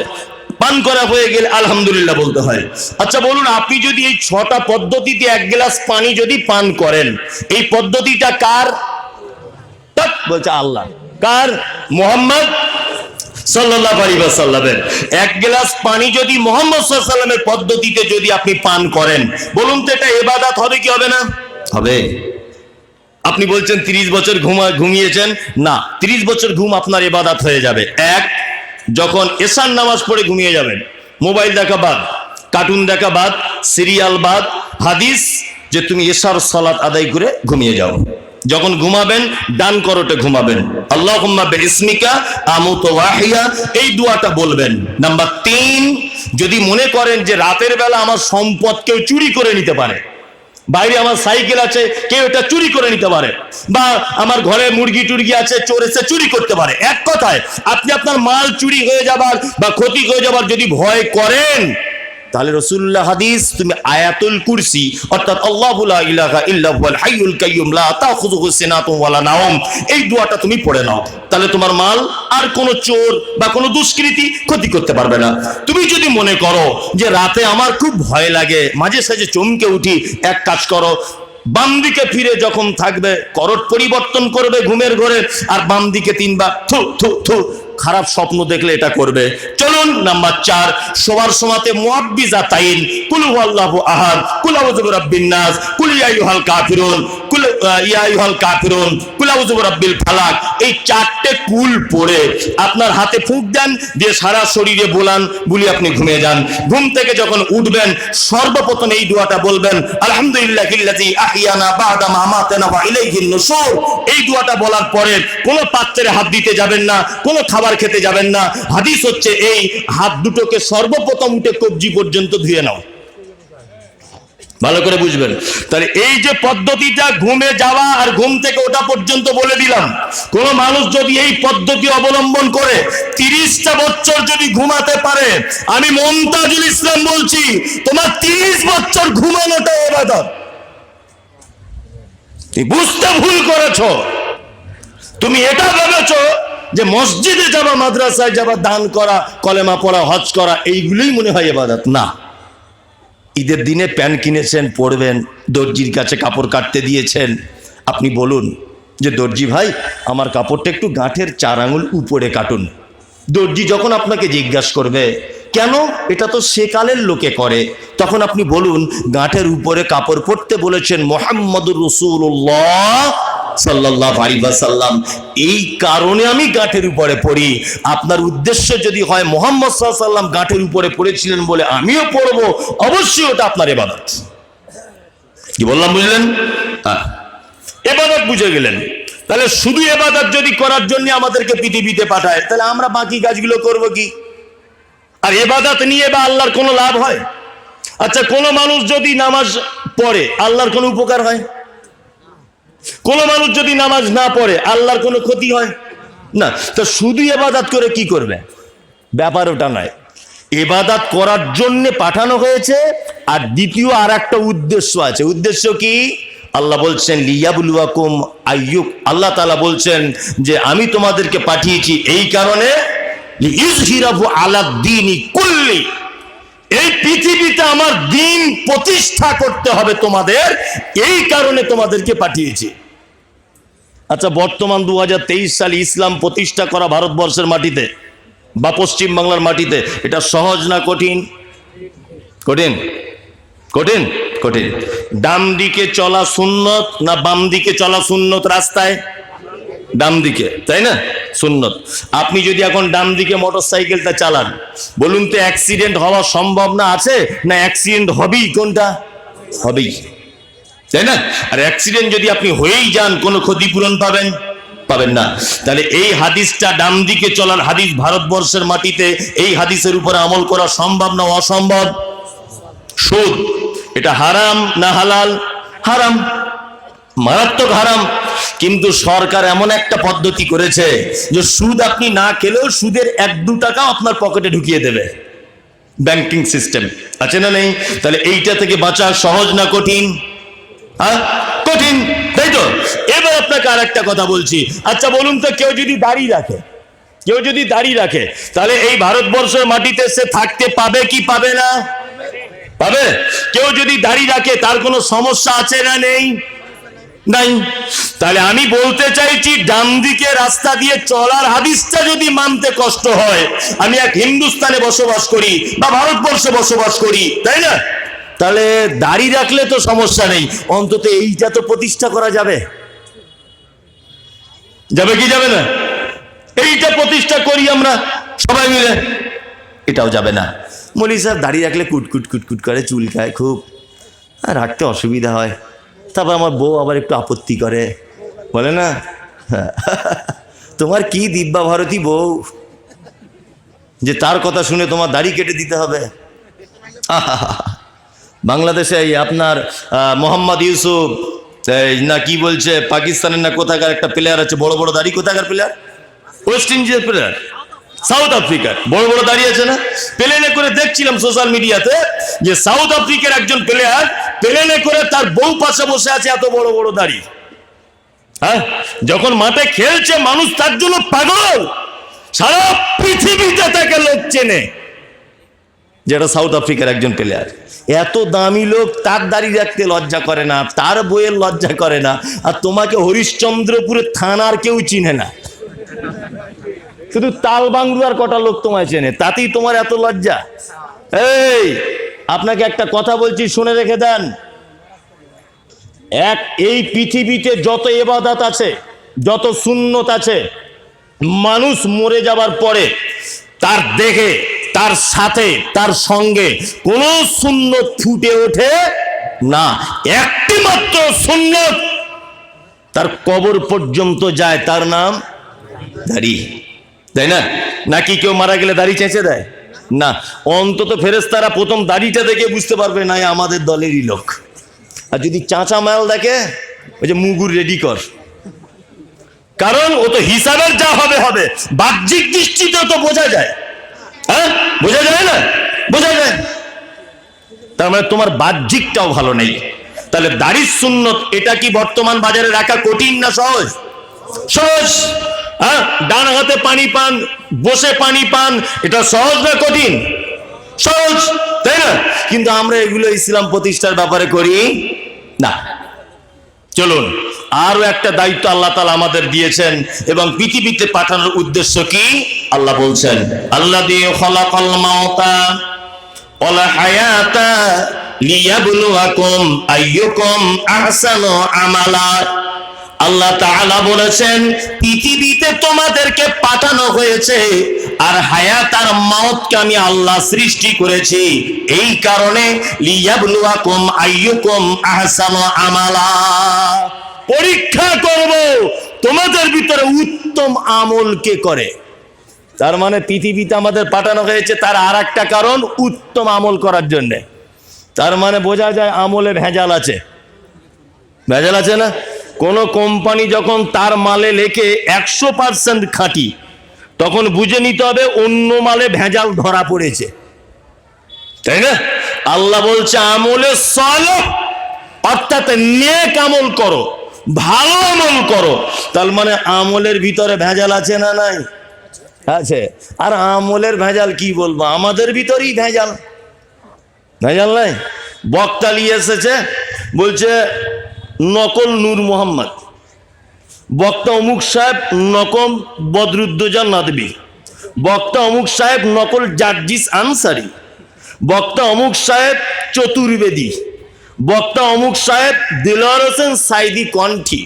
পান করা হয়ে গেলে আলহামদুলিল্লাহ বলতে হয়। আচ্ছা বলুন, আপনি যদি এই 6টা পদ্ধতিতে 1 গ্লাস পানি যদি পান করেন, এই পদ্ধতিটা কার? বলছে আল্লাহ। কার? মুহাম্মদ সাল্লাল্লাহু আলাইহি ওয়াসাল্লামের। 1 গ্লাস পানি যদি মুহাম্মদ সাল্লাল্লাহু আলাইহি ওয়াসাল্লামের পদ্ধতিতে যদি আপনি পান করেন, বলুন তো এটা ইবাদত হবে কি হবে না? হবে। আপনি বলছেন 30 বছর ঘুমিয়েছেন, না, 30 বছর ঘুম আপনার ইবাদত হয়ে যাবে। এক, যখন এশার নামাজ পড়ে ঘুমিয়ে যাবেন, মোবাইল দেখা বাদ, কার্টুন দেখা বাদ, সিরিয়াল বাদ, হাদিস যে তুমি এশার সালাত আদায় করে ঘুমিয়ে যাও। যখন ঘুমাবেন ডান করোটে ঘুমাবেন, আল্লাহুম্মা বিইসমিকা আমুতু ওয়া আহইয়া, এই দোয়াটা বলবেন। নাম্বার 3, যদি মনে করেন যে রাতের বেলা আমার সম্পদ কেউ চুরি করে নিতে পারে, বাইরে আমার সাইকেল আছে, কেউ এটা চুরি করে নিতে পারে, বা আমার ঘরে মুরগি টুরগি আছে, চোর এসে চুরি করতে পারে, এক কথায় আপনি আপনার মাল চুরি হয়ে যাবার বা ক্ষতি হয়ে যাবার যদি ভয় করেন, তাহলে রাসূলুল্লাহ হাদিস, তুমি আয়াতুল কুরসি অর্থাৎ আল্লাহু লা ইলাহা ইল্লা হুয়াল হাইয়ুল কাইয়্যুম লা তাখুযুহু সিনাতুন ওয়ালা নাওম, এই দোয়াটা তুমি পড়ে নাও। তাহলে তোমার মাল আর কোনো চোর বা কোনো দুষ্কৃতী ক্ষতি করতে পারবে না। তুমি যদি মনে করো যে রাতে আমার খুব ভয় লাগে, মাঝে সাঝে চমকে উঠি, এক কাজ করো, বাম দিকে ফিরে যখন থাকবে করোট পরিবর্তন করবে ঘুমের ঘরে, আর বাম দিকে 3 বার থু থু থু, খারাপ স্বপ্ন দেখলে এটা করবে। চলুন নাম্বার 4, শোয়ার সময়তে মুআব্বিজাতাইন, কুল হুয়াল্লাহু আহাদ, কুল আউযু বিরাব্বিন নাস, কুল ইয়া আইয়ুহাল কাফিরুন, কুল ইয়া আইয়ুহাল কাফিরুন, কুল আউযু বিরাব্বিল ফালাক, এই 4টে কুল পড়ে আপনার হাতে ফুঁক দেন, দিয়ে সারা শরীরে বোলান, বুলি আপনি ঘুমিয়ে যান। ঘুম থেকে যখন উঠবেন সর্বপ্রথম এই দোয়াটা বলবেন, আলহামদুলিল্লাহিল্লাযী আহইয়ানা বা'দা মা আমাতানা ওয়া ইলাইহিন নুশুর। এই দোয়াটা বলার পরে কোনো পাত্রে হাত দিতে যাবেন না, কোনো খাবার খেতে যাবেন না। হাদিস হচ্ছে এই হাত দুটোকে সর্বপ্রথম উঠে কবজি পর্যন্ত ধুয়ে নাও। ভালো করে বুঝবেন। তাহলে এই যে পদ্ধতিটা ঘুমে যাওয়া আর ঘুম থেকে ওঠা পর্যন্ত বলে দিলাম, কোন মানুষ যদি এই পদ্ধতি অবলম্বন করে 30টা বছর যদি ঘুমাতে পারে, আমি মুমতাজুল ইসলাম বলছি, তোমার 30 বছর ঘুমানোটা ইবাদত। তুমি বুঝতে ভুল করেছো। তুমি এটা ভেবেছো যে মসজিদে যাবা, মাদ্রাসায় যাবা, দান করা, কলেমা পড়া, হজ করা, এইগুলোই মনে হয় ইবাদত। না। ঈদের দিনে প্যান্ট কিনেছেন, পরবেন, দর্জির কাছে কাপড় কাটতে দিয়েছেন, আপনি বলুন যে দর্জি ভাই আমার কাপড়টা একটু গাঁঠের 4 আঙুল উপরে কাটুন। দর্জি যখন আপনাকে জিজ্ঞাসা করবে কেন, এটা তো সেকালের লোকে করে, তখন আপনি বলুন গাঁঠের উপরে কাপড় পরতে বলেছেন মুহাম্মদুর রাসূলুল্লাহ সাল্লাল্লাহু আলাইহি ওয়াসাল্লাম, এই কারণে আমি গাঁঠের উপরে পড়ি। আপনার উদ্দেশ্য যদি হয় মুহাম্মদ সাল্লাল্লাহু আলাইহি ওয়াসাল্লাম গাঁঠের উপরে পড়েছিলেন বলে আমিও পড়বো, অবশ্যই ওটা আপনার ইবাদত। কি বললাম বুঝলেন? হ্যাঁ, ইবাদত বুঝে গেলেন। তাহলে শুধু ইবাদত যদি করার জন্য আমাদেরকে পৃথিবীতে পাঠায়, তাহলে আমরা বাকি কাজগুলো করব কি? আর ইবাদত নিয়ে বা আল্লাহর কোনো লাভ হয়? আচ্ছা, কোন মানুষ যদি নামাজ পড়ে আল্লাহর কোনো উপকার হয়? কোন মানুষ যদি নামাজ না পড়ে আল্লাহর কোনো ক্ষতি হয় না। তো শুধু ইবাদত করে কি করবে? ব্যাপার ওটা নয়। ইবাদত করার জন্য পাঠানো হয়েছে, আর দ্বিতীয় আর একটা উদ্দেশ্য আছে। উদ্দেশ্য কি? আল্লাহ বলছেন লিয়াবলুয়াকুম আইয়ুক, আল্লাহ তাআলা বলছেন যে আমি তোমাদেরকে পাঠিয়েছি এই কারণে লিইয়ুযহিরাহু আলাদ-দীনি কুল্লি, এই পৃথিবীতে আমার দ্বীন প্রতিষ্ঠা করতে হবে তোমাদের, এই কারণে তোমাদেরকে পাঠিয়েছি। আচ্ছা, বর্তমান 2023 সালে ইসলাম প্রতিষ্ঠা করা ভারতবর্ষের মাটিতে বা পশ্চিম বাংলার মাটিতে এটা সহজ না কঠিন? কঠিন, কঠিন, কঠিন। ডান দিকে চলা সুন্নত না বাম দিকে চলা সুন্নত? রাস্তায় ডান দিকে, তাই না? সুন্নত। আপনি যদি এখন ডান দিকে মোটরসাইকেলটা চালান, বলুন তো অ্যাক্সিডেন্ট হওয়া সম্ভব না আছে না? অ্যাক্সিডেন্ট হবেই, কোনটা হবেই, তাই না? আর অ্যাক্সিডেন্ট যদি আপনি হয়েই যান, কোনো ক্ষতিপূরণ পাবেন? পাবেন না। তাহলে এই হাদিসটা ডান দিকে চলার হাদিস ভারতবর্ষের মাটিতে, এই হাদিসের উপরে আমল করা সম্ভব না অসম্ভব? সুদ এটা হারাম না হালাল? হারাম, মারাত্মক হারাম। কিন্তু সরকার এমন একটা পদ্ধতি করেছে যে সুদ আপনি না খেলেও সুদের 1-2 টাকা আপনার পকেটে ঢুকিয়ে দেবে। ব্যাংকিং সিস্টেম আছে না নেই? তাহলে এইটা থেকে বাঁচা সহজ না কঠিন? কঠিন, তাই তো? এবার আপনাকে আর একটা কথা বলছি। আচ্ছা বলুন তো, কেউ যদি দাড়ি রাখে, কেউ যদি দাড়ি রাখে, তাহলে এই ভারতবর্ষের মাটিতে সে থাকতে পাবে কি পাবে না? পাবে। কেউ যদি দাড়ি রাখে তার কোনো সমস্যা আছে না নেই? নাই। তাহলে আমি বলতে চাইছি, ডান দিকে রাস্তা দিয়ে চলার হাদিসটা যদি মানতে কষ্ট হয়, আমি এক হিন্দুস্তানে বসবাস করি বা ভারতবর্ষে বসবাস করি, তাই না? তাহলে দাড়ি রাখলে তো সমস্যা নেই, অন্তত এইটা তো প্রতিষ্ঠা করা যাবে। যাবে কি যাবে না? এইটা প্রতিষ্ঠা করি আমরা সবাই মিলে, এটাও যাবে না। মৌলী সাহেব দাড়ি রাখলে কুটকুট কুটকুট করে, চুলকায় খুব, আর রাখতে অসুবিধা হয়। তারপর আমার বউ আবার একটু আপত্তি করে, বলে না তোমার কি দিব্যা ভারতী বউ যে তার কথা শুনে তোমার দাড়ি কেটে দিতে হবে। বাংলাদেশে আপনার মোহাম্মদ ইউসুফ না কি বলছে, পাকিস্তানের না কোথাকার একটা প্লেয়ার আছে বড় বড় দাড়ি, কোথাকার প্লেয়ার? ওয়েস্ট ইন্ডিজের প্লেয়ার, সাউথ আফ্রিকার, বড় বড় দাড়ি আছে না? প্লেনে করে দেখছিলাম সোশ্যাল মিডিয়াতে যে সাউথ আফ্রিকার একজন প্লেয়ার প্লেনে করে তার বউ পাশে বসে আছে, এত বড় বড় দাড়ি। হ্যাঁ, যখন মাঠে খেলছে মানুষ তার জন্য পাগল, সারা পৃথিবীতে তাকে লোক চেনে। যেটা সাউথ আফ্রিকার একজন প্লেয়ার, এত দামি লোক, তার দাড়ি রাখতে লজ্জা করে না, তার বইয়ের লজ্জা করে না, আর তোমাকে হরিশ্চন্দ্রপুরের থানার কেউ চিনে না, শুধু তাল বাংলার কটা লোক তোমায় চেনে, তাতেই তোমার এত লজ্জা। এই আপনাকে একটা কথা বলছি, শুনে রেখে দেন। এই পৃথিবীতে যত ইবাদত আছে, যত সুন্নত আছে, মানুষ মরে যাবার পরে তার দেখে, তার সাথে, তার সঙ্গে কোনো সুন্নত ফুটে ওঠে না। একটি মাত্র সুন্নত তার কবর পর্যন্ত যায়, তার নাম দাড়ি, তাই না? নাকি কেউ মারা গেলে দাড়ি চেঁচে দেয় না? অন্তত ফেরেশতারা প্রথম দাড়িটা দেখে বুঝতে পারবে না আমাদের দলেরই লোক। আর যদি চাঁচা মাল দেখে, ওই যে মুগুর রেডি কর, কারণ ও তো হিসাবের যা হবে হবে, বাহ্যিক দৃষ্টিতে তো বোঝা যায়। হ্যাঁ, বোঝা যায় না? বোঝা যায়। তার মানে তোমার বাহ্যিকটাও ভালো নেই। তাহলে দাড়ির সুন্নত এটা কি বর্তমান বাজারে রাখা কঠিন না সহজ? সহজ। হ্যাঁ, ডান হাতে পানি পান, বসে পানি পান, এটা সহজ না কঠিন? সহজ, তাই না? কিন্তু আমরা এগুলো ইসলাম প্রতিষ্ঠার ব্যাপারে করি না। চলুন, আরো একটা দায়িত্ব আল্লাহ তাআলা আমাদের দিয়েছেন, এবং পৃথিবীতে পাঠানোর উদ্দেশ্য কি? আল্লাহ বলছেন, আল্লাযী খালাকাল মাউতা ওয়াল হায়াতা লিয়াবলুয়াকুম আইয়ুকুম আহসানু আমালা। আল্লাহ তাআলা বলেছেন, পৃথিবীতে তোমাদেরকে পাঠানো হয়েছে, আর হায়াত আর মাউতকে আমি আল্লাহ সৃষ্টি করেছি এই কারণে, লিয়াবলুয়াকুম আইয়ুকুম আহসানু আমালা, পরীক্ষা করব তোমাদের ভিতরে উত্তম আমল কে করে। তার মানে পৃথিবীতে আমাদের পাঠানো হয়েছে তার আর একটা কারণ, উত্তম আমল করার জন্য। তার মানে বোঝা যায় আমলে ভেজাল আছে। ভেজাল আছে না? কোন কোম্পানি যখন তার মালে লেখে 100% খাঁটি, তখন বুঝে নিতে হবে অন্য মালে ভেজাল ধরা পড়েছে, তাই না? আল্লাহ বলছে আমলে সালেহ, অর্থাৎ নেক আমল করো, ভালো আমল করো। তার মানে আমলের ভিতরে ভেজাল আছে না নাই? আছে। আর আমলের ভেজাল কি বলবো, আমাদের ভিতরেই ভেজাল। ভেজাল নাই? বক্তা নিয়ে এসেছে, বলছে নকল নূর মোহাম্মদ, বক্তা অমুক সাহেব নকল বদরুদ্দোজা নাদবি, বক্তা অমুক সাহেব নকল জার্জিস আনসারি, বক্তা অমুক সাহেব চতুর্বেদী, বক্তা অমুক সাহেব দিলওয়ার হোসেন সাইদি কণ্ঠী,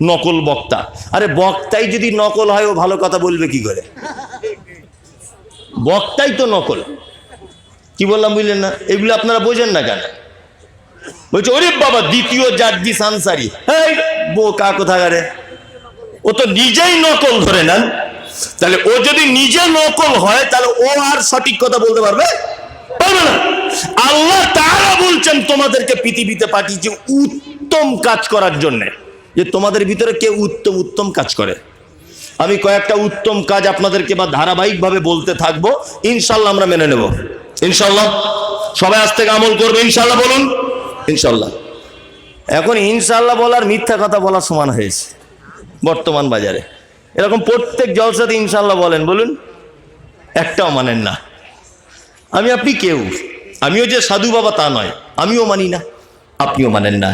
নকল বক্তা। আরে বক্তাই যদি নকল হয় ও ভালো কথা বলবে কি করে? বক্তাই তো নকল। কি বললাম বুঝলেন না? এগুলো আপনারা বোঝেন না কেন? বলছে ওরে বাবা দ্বিতীয় জার্জিস আনসারি, এই বোকা কোথাকারে, ও তো নিজেই নকল ধরে নেন। তাহলে ও যদি নিজে নকল হয় তাহলে ও আর সঠিক কথা বলতে পারবে? পারবে না। আল্লাহ তাআলা বলছেন তোমাদেরকে পৃথিবীতে পাঠিয়েছি উত্তম কাজ করার জন্য, যে তোমাদের ভিতরে কে উত্তম উত্তম কাজ করে। আমি কয়েকটা উত্তম কাজ আপনাদেরকে বা ধারাবাহিকভাবে বলতে থাকবো, ইনশাল্লাহ আমরা মেনে নেব। ইনশাল্লাহ সবাই আজ থেকে আমল করবে, ইনশাল্লাহ বলুন। ইনশাল্লাহ। এখন ইনশাল্লাহ বলার মিথ্যা কথা বলার সমান হয়েছে বর্তমান বাজারে। এরকম প্রত্যেক জলসাতে ইনশাল্লাহ বলেন, বলুন, একটাও মানেন না। আমি আপনি কেউ, আমিও যে সাধু বাবা তা নয়, আমিও মানি না, আপনিও মানেন না।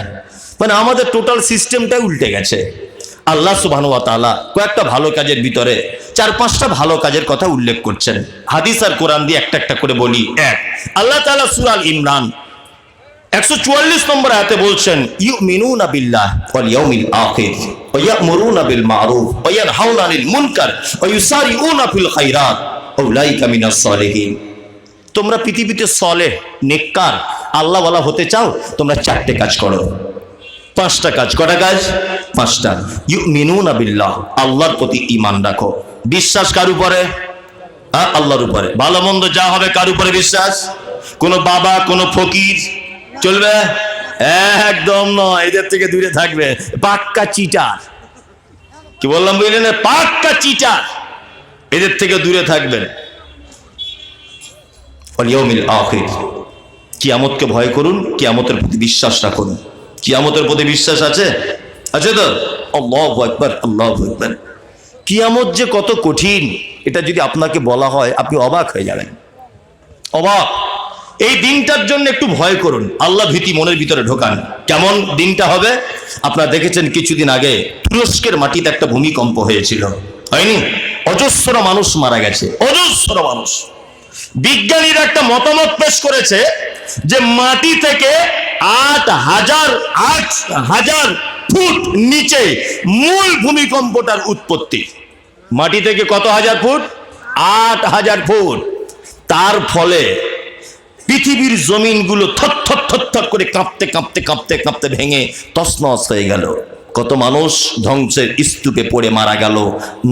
মানে আমাদের টোটাল সিস্টেমটাই উল্টে গেছে। আল্লাহ সুবহানাহু ওয়া তাআলা কয়েকটা ভালো কাজের ভিতরে 4-5টা ভালো কাজের কথা উল্লেখ করছেন। হাদিস আর কোরআন দিয়ে একটা একটা করে বলি। এক, আল্লাহ তাআলা সূরা আল ইমরান 144 নম্বর আয়াতে বলছেন, ইউমিনুনা বিল্লাহ ওয়াল ইয়াউমিল আখির ওয়া ইয়ামুরুনা বিল মারুফ ওয়া ইয়ানহাউনা আনিল মুনকার ওয়া ইউসারিউনা ফিল খায়রাত উলাইকা মিনাস সালিহিন। তোমরা পৃথিবীতে সলেহ, নেককার, আল্লাহওয়ালা হতে চাও, তোমরা 4টে কাজ করো। 5টা কাজ। কটা কাজ? 5টা। ইউমিনুনা বিল্লাহ, আল্লাহর প্রতি ঈমান রাখো। বিশ্বাস কার উপরে? আল্লাহর উপরে। ভালো মন্দ যা হবে কার উপরে বিশ্বাস? কোন বাবা, কোন ফকির চলবে? একদম নয়, এদের থেকে দূরে থাকবে। পাক্কা চিটার। কি বললাম বুঝলেন? পাক্কা চিটার, এদের থেকে দূরে থাকবেন। ওয়াল ইয়াউমিল আখির, কিয়ামতকে ভয় করুন, কিয়ামতের প্রতি বিশ্বাস রাখুন। কিয়ামতের প্রতি বিশ্বাস আছে? আছে তো? আল্লাহু আকবার, আল্লাহু আকবার। কিয়ামত যে কত কঠিন, এটা যদি আপনাকে বলা হয় আপনি অবাক হয়ে যাবেন। অবাক। এই দিনটার জন্য একটু ভয় করুন, আল্লাহ ভীতি মনের ভিতরে ঢোকান। কেমন দিনটা হবে? আপনারা দেখেছেন কিছুদিন আগে তুরস্কের মাটিতে একটা ভূমিকম্প হয়েছিল, হয়নি? অজস্র মানুষ মারা গেছে, অজস্র মানুষ। বিজ্ঞানীরা একটা মতামত পেশ করেছে যে মাটি থেকে 8,000 ফুট নিচে মূল ভূমিকম্পটার উৎপত্তি। মাটি থেকে কত হাজার ফুট? 8,000 ফুট। তার ফলে পৃথিবীর জমিনগুলো থরথর থরথর করে কাঁপতে কাঁপতে কাঁপতে কাঁপতে ভেঙে তছনছ হয়ে গেল। কত মানুষ ধ্বংসের স্তূপে পড়ে মারা গেল,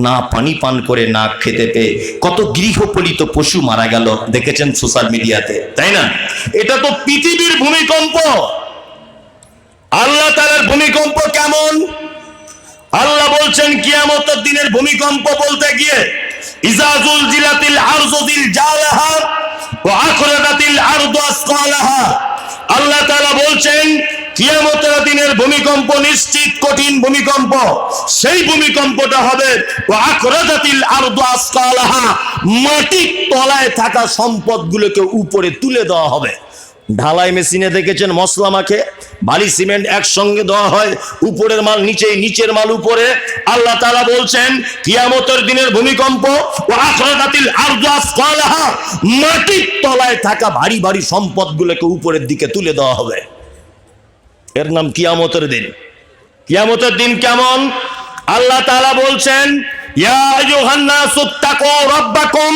না পানি পান করে, না খেতে পেয়ে। কত গৃহপালিত পশু মারা গেল, দেখেছেন সোশ্যাল মিডিয়াতে, তাই না? এটা তো পৃথিবীর ভূমিকম্প। আল্লাহ তাআলার ভূমিকম্প কেমন? আল্লাহ বলছেন কিয়ামতের দিনের ভূমিকম্প বলতে গিয়ে, ইজা জুলজিলাতিল আরযু জিলজালাহা ওয়া আখরাজাতিল আরযু আসকালাহা। আল্লাহ তাআলা বলছেন কিয়ামতের দিনের ভূমিকম্প নিশ্চিত কঠিন ভূমিকম্প। সেই ভূমিকম্পটা হবে ওয়া আখরাজাতিল আরযু আসকালাহা, মাটির তলায় থাকা সম্পদগুলোকে উপরে তুলে দেওয়া হবে। ঢালাই মেশিনে দেখেছেন মশলা মাখে, বালি সিমেন্ট একসঙ্গে দেওয়া হয়, উপরের মাল নিচে, নিচের মাল উপরে। আল্লাহ তাআলা বলছেন কিয়ামতের দিনের ভূমিকম্প ওয়া আখরাজাতিল আরযু আসকালাহা, মাটির তলায় থাকা ভারী ভারী সম্পদগুলোকে উপরের দিকে তুলে দেওয়া হবে। এর নাম কিয়ামতের দিন। কিয়ামতের দিন কেমন? আল্লাহ তাআলা বলছেন, ইয়া আইয়ুহান নাসু তাকু রাব্বাকুম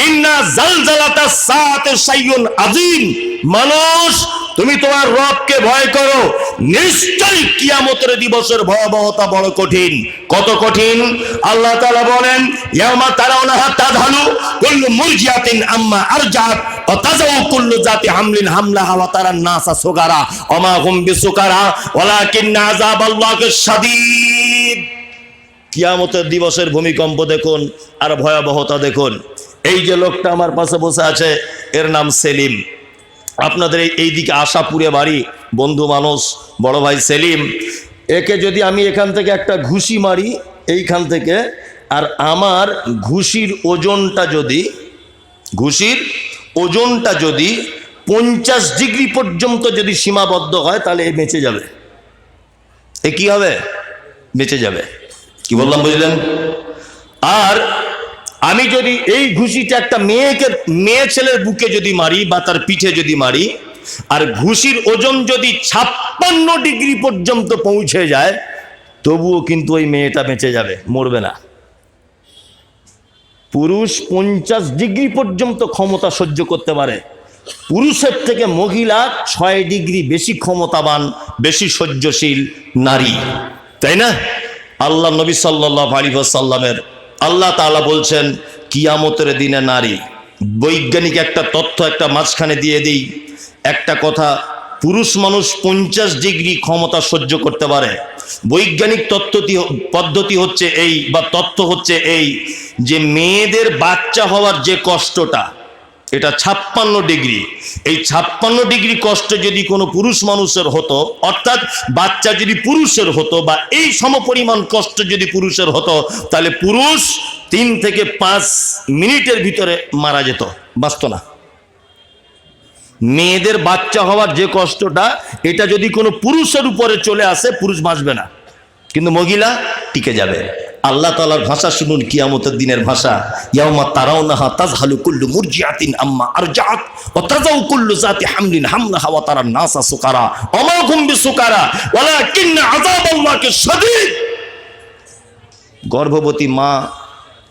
ইন্না জালজালাতাস সাআতি শাইউন আযীম। মানুষ, তুমি তোমার রবকে ভয় করো, নিশ্চয়ই কিয়ামতের দিবসের ভয়াবহতা বড় কঠিন। কত কঠিন? আল্লাহ তাআলা বলেন, ইয়াউমা তারাউনাহা তাযহালু কুল্লু মুরজিআতিন আম্মা আরজাত ওয়াতাযাউ কুল্লু যাতি হামলিন হামলাহা ওয়া তারান নাসা সুকারা ওয়া মা হুম বিসুকারা ওয়ালাকিন্না আযাবাল্লাহি শাদীদ। কিয়ামতের দিবসের ভূমিকম্প দেখুন আর ভয়াবহতা দেখুন। এই যে লোকটা আমার পাশে বসে আছে, এর নাম সেলিম। আপনাদের এই দিকে আশাপুরে বাড়ি, বন্ধু মানুষ, বড় ভাই সেলিম। একে যদি আমি এখান থেকে একটা ঘুষি মারি এইখান থেকে, আর আমার ঘুষির ওজনটা যদি 50 ডিগ্রি পর্যন্ত যদি সীমাবদ্ধ হয়, তাহলে এ বেঁচে যাবে। এ কি হবে? বেঁচে যাবে। কি বললাম বুঝলেন? আর আমি যদি এই ঘুষিটা একটা মেয়ে ছেলের বুকে যদি মারি বা তার পিঠে যদি মারি, আর ঘুষির ওজন যদি 56 ডিগ্রি পর্যন্ত পৌঁছে যায়, তবুও কিন্তু ওই মেয়েটা বেঁচে যাবে, মরবে না। পুরুষ 50 ডিগ্রি পর্যন্ত ক্ষমতা সহ্য করতে পারে, পুরুষের থেকে মহিলা 6 ডিগ্রি বেশি ক্ষমতাবান, বেশি সহ্যশীল নারী, তাই না? আল্লাহ নবী সাল্লাল্লাহু আলাইহি ওয়াসাল্লামের আল্লাহ তাআলা বলছেন কিয়ামতের দিনে নারী। বৈজ্ঞানিক একটা তথ্য একটা মাঝখানে দিয়ে দিই, একটা কথা, পুরুষ মানুষ 50 ডিগ্রি ক্ষমতা সহ্য করতে পারে। বৈজ্ঞানিক পদ্ধতি হচ্ছে এই, বা তথ্য হচ্ছে এই, যে মেয়েদের বাচ্চা হওয়ার যে কষ্টটা, এটা 56 ডিগ্রি। এই 56 ডিগ্রি কষ্ট যদি কোনো পুরুষ মানুষের হতো, অর্থাৎ বাচ্চা যদি পুরুষের হতো, বা এই সমপরিমাণ কষ্ট যদি পুরুষের হতো, তাহলে পুরুষ 3 থেকে 5 মিনিটের ভিতরে মারা যেত, বাঁচত না। মেয়েদের বাচ্চা হওয়ার যে কষ্টটা, এটা যদি কোনো পুরুষের উপরে চলে আসে, পুরুষ বাঁচবে না, কিন্তু মহিলা টিকে যাবে। আল্লাহ তাআলার ভাষা শুনুন, কিয়ামতের দিনের ভাষা। ইয়াউমা তারাউনাহা তাযহালু কুল্লু মুরজিআতিন আম্মা আরজাআত ওয়া তাযাউ কুল্লু যাতি হামলিন হামলাহা ওয়া তারান নাসা সুকারা ওয়া মা হুম বিসুকারা ওয়ালাকিন্না আযাবাল্লাহি শাদীদ। গর্ভবতী মা,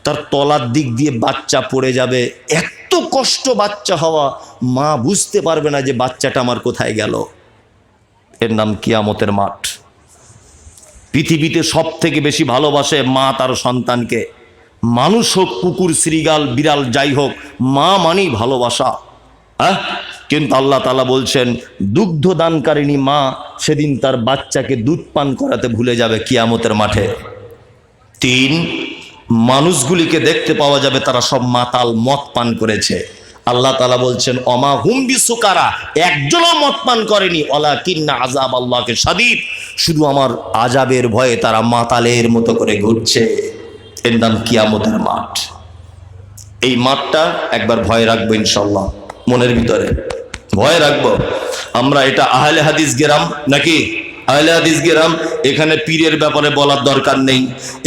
তার তলার দিক দিয়ে বাচ্চা পড়ে যাবে, এত কষ্ট বাচ্চা হওয়া, মা বুঝতে পারবে না যে বাচ্চাটা আমার কোথায় গেল। এর নাম কিয়ামতের মাঠ। পৃথিবীতে সব থেকে বেশি ভালোবাসে মা তার সন্তানকে। মানুষ হোক, কুকুর, শ্রীগাল, বিড়াল, যাই হোক, মা মানেই ভালোবাসা। কিন্তু আল্লাহ তাআলা বলছেন, দুগ্ধ দানকারিণী মা সেদিন তার বাচ্চাকে দুধ পান করাতে ভুলে যাবে কিয়ামতের মাঠে। 3, মানুষগুলিকে দেখতে পাওয়া যাবে তারা সব মাতাল, মদ পান করেছে। আল্লাহ তাআলা বলছেন অমা হুম বিসুকারা, একজনও মদ পান করেনি, ওয়ালাকিন্না আযাবাল্লাহি শাদীদ, শুধু আমার আযাবের ভয়ে তারা মাতালের মতো করে ঘুরছে। এর নাম কিয়ামতের মাঠ। এই মাঠটা একবার ভয় রাখবো ইনশাআল্লাহ, মনের ভিতরে ভয় রাখবো। আমরা এটা আহলে হাদিস গ্রাম নাকি? আহলে হাদিস গ্রাম। এখানে পীরের ব্যাপারে বলার দরকার নেই,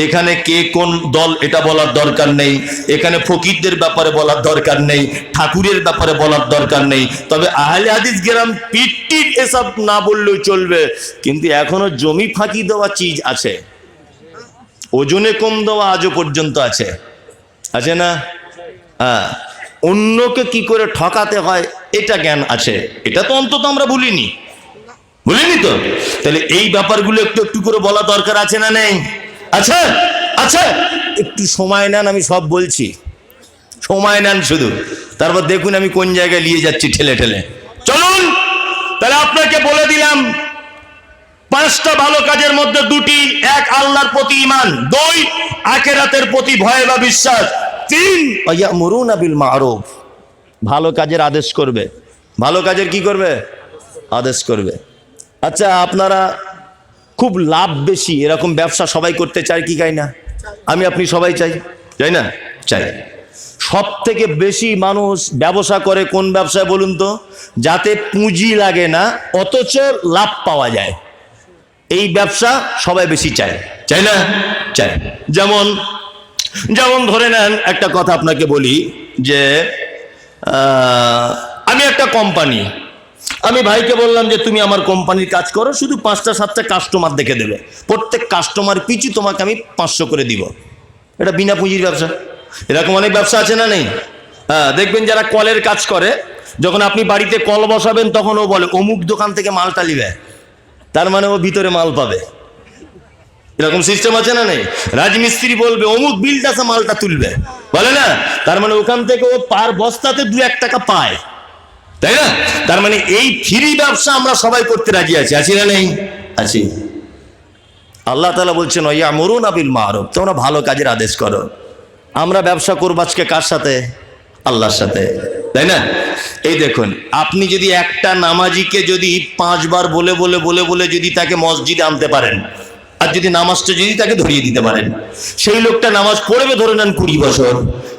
এখানে কে কোন দল এটা বলার দরকার নেই, এখানে ফকিরদের ব্যাপারে বলার দরকার নেই, ঠাকুরের ব্যাপারে বলার দরকার নেই। তবে আহলে হাদিস গ্রাম পীরটির এসব না বললেও চলবে, কিন্তু এখনো জমি ফাঁকি দেওয়া চিজ আছে, ওজনে কম দেওয়া আজও পর্যন্ত আছে, আছে না? হ্যাঁ, অন্যকে কি করে ঠকাতে হয় এটা জ্ঞান আছে, এটা তো অন্তত আমরা ভুলিনি তো। তাহলে এই ব্যাপারগুলো একটু একটু করে বলা দরকার আছে না নেই? আচ্ছা আচ্ছা, একটু সময় নেন, আমি সব বলছি, সময় নেন শুধু, তারপর দেখুন আমি কোন জায়গায় নিয়ে যাচ্ছি ঠেলে ঠেলে। চলুন তাহলে আপনাকে বলে দিলাম, 5টা ভালো কাজের মধ্যে 2টি, 1 আল্লাহর প্রতি ঈমান, 2 আখিরাতের প্রতি ভয় বা বিশ্বাস, 3 ইয়ামুরুনা বিল মারুফ, ভালো কাজের আদেশ করবে। ভালো কাজের কি করবে? আদেশ করবে। আচ্ছা, আপনারা খুব লাভ বেশি এরকম ব্যবসা সবাই করতে চায় কি চায় না? আমি আপনি সবাই চাই, চাই না? চাই। সব থেকে বেশি মানুষ ব্যবসা করে কোন ব্যবসায় বলুন তো? যাতে পুঁজি লাগে না অথচ লাভ পাওয়া যায়, এই ব্যবসা সবাই বেশি চায়, চাই না? চাই। যেমন ধরে নেন, একটা কথা আপনাকে বলি যে আমি একটা কোম্পানি, আমি ভাইকে বললাম যে তুমি আমার কোম্পানির কাজ করো, শুধু 5টা 7টা কাস্টমার দেখে দেবে, প্রত্যেক কাস্টমার পিছু তোমাকে আমি 500 করে দিব। এটা বিনা পুঁজির ব্যবসা। এরকম অনেক ব্যবসা আছে না নেই? হ্যাঁ, দেখবেন যারা কলের কাজ করে, যখন আপনি বাড়িতে কল বসাবেন তখন ও বলে অমুক দোকান থেকে মালটা নিবে, তার মানে ও ভিতরে মাল পাবে। এরকম সিস্টেম আছে না নেই? রাজমিস্ত্রি বলবে অমুক বিলটাসে মালটা তুলবে, বলে না, তার মানে ওখান থেকে ও পার বস্তাতে 2-1 টাকা পায়। তাই না? তার মানে এই ফ্রি ব্যবসা আমরা সবাই করতে রাজি আছি, আছি না নেই? আছি। আল্লাহ তাআলা বলছেন ইয়ামুরুনা বিল মারুফ, তোমরা ভালো কাজের আদেশ করো। আমরা ব্যবসা করব আজকে কার সাথে? আল্লাহর সাথে, তাই না? এই দেখুন, আপনি যদি একটা নামাজিকে যদি 5 বার বলে বলে বলে বলে যদি তাকে মসজিদে আনতে পারেন, আর যদি নামাজটা যদি তাকে ধরিয়ে দিতে পারেন, সেই লোকটা নামাজ পড়বে ধরে নেন 20 বছর,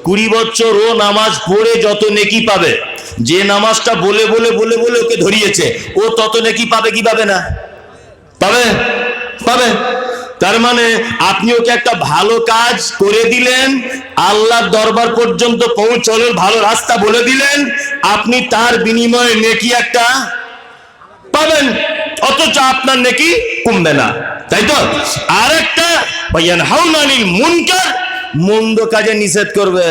20 বছর ও নামাজ পড়ে যত নেকি পাবে, যে নামাজটা বলে বলে বলে বলে ওকে ধরিয়েছে ও তত নেকি পাবে কি পাবে না? পাবে, পাবে। তার মানে আপনি ওকে একটা ভালো কাজ করে দিলেন, আল্লাহর দরবার পর্যন্ত পৌঁছানোর ভালো রাস্তা বলে দিলেন, আপনি তার বিনিময়ে নেকি একটা পাবেন, অথচ আপনার নেকি কমবে না, তাই তো? আর একটা ইয়ানহাউনা আনিল মুনকার, মন্দ কাজে নিষেধ করবে,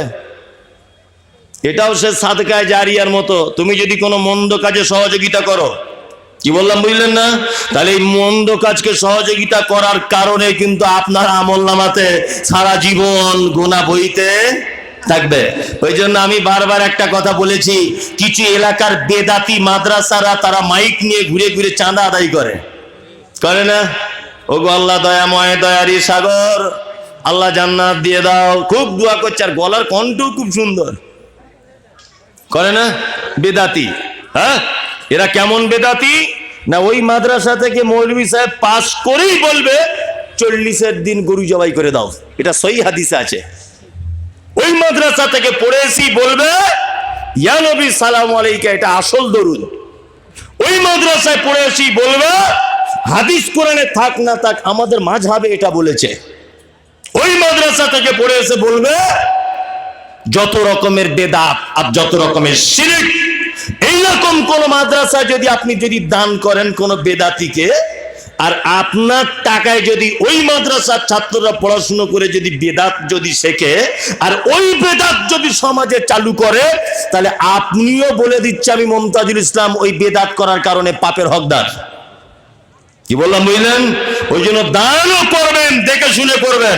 এটাও সে সাদকায়ে জারিয়ার মতো। তুমি যদি কোনো মন্দ কাজে সহযোগিতা করো, কি বললাম বুঝলেন না? তাহলে এই মন্দ কাজকে সহযোগিতা করার কারণে কিন্তু আপনার আমলনামাতে সারা জীবন গুনাহ বইতে থাকবে। ওই জন্য আমি বারবার একটা কথা বলেছি, কিছু এলাকার বেদাতি মাদ্রাসারা তারা মাইক নিয়ে ঘুরে ঘুরে চাঁদা আদায় করে, করে না? ওগো আল্লাহ দয়াময়, দয়ারি সাগর, আল্লাহ জান্নাত দিয়ে দাও, খুব দোয়া করছে, আর গলার কণ্ঠ খুব সুন্দর, করে না? বেদাতি। হ্যাঁ, এরা কেমন বেদাতি না, ওই মাদ্রাসা থেকে মৌলভী সাহেব পাস করেই বলবে 40-এর দিন গরু জবাই করে দাও, এটা সহিহ হাদিসে আছে। ওই মাদ্রাসা থেকে পড়ে এসে বলবে ইয়া নবী সালাম আলাইকা, এটা আসল দরুদ। ওই মাদ্রাসায় পড়ে এসে বলবে হাদিস কোরআনে থাক না থাক আমাদের মাযহাবে এটা বলেছে। ওই মাদ্রাসা থেকে পড়ে এসে বলবে যত রকমের বেদাত আর যত রকমের শিরক, এইরকম কোন মাদ্রাসা যদি আপনি যদি দান করেন কোন বেদাতিকে, আর আপনার টাকায় যদি ওই মাদ্রাসার ছাত্ররা পড়াশুনো করে যদি বেদাত যদি শেখে আর ওই বেদাত যদি সমাজে চালু করে, তাহলে আপনিও বলে দিচ্ছে আমি মমতাজুল ইসলাম ওই বেদাত করার কারণে পাপের হকদার। কি বললাম বুঝলেন? ওই জন্য দানও করবেন, দেখে শুনে করবেন,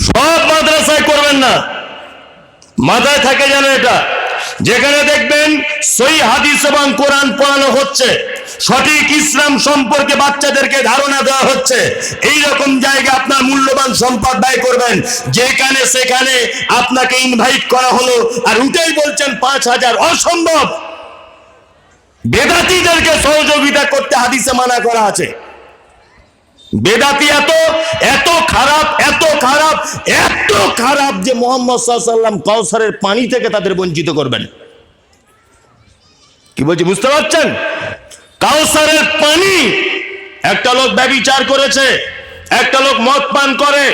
সব মাদ্রাসায় করবেন না। মাথায় থাকে যেন এটা, যেখানে দেখবেন সহিহ হাদিস এবং কোরআন পড়ানো হচ্ছে, সঠিক ইসলাম সম্পর্কে বাচ্চাদেরকে ধারণা দেওয়া হচ্ছে, এই রকম জায়গায় আপনার মূল্যবান সম্পদ ব্যয় করবেন। যেখানে সেখানে আপনাকে ইনভাইট করা হলো আর উঠেই বলছেন 5000, অসম্ভব। বেদাতীদেরকে সহযোগিতা করতে হাদিসে মানা করা আছে। বেদাতি এত এত খারাপ, এত খারাপ, এত খারাপ যে মুহাম্মদ সাল্লাল্লাহু আলাইহি ওয়াসাল্লাম কাউসারের পানি থেকে তাদের বঞ্চিত করবেন। কি বলছি বুঝতে পারছেন? কাউসারের পানি, একটা লোক ব্যভিচার করেছে, একটা লোক মদ পান করে,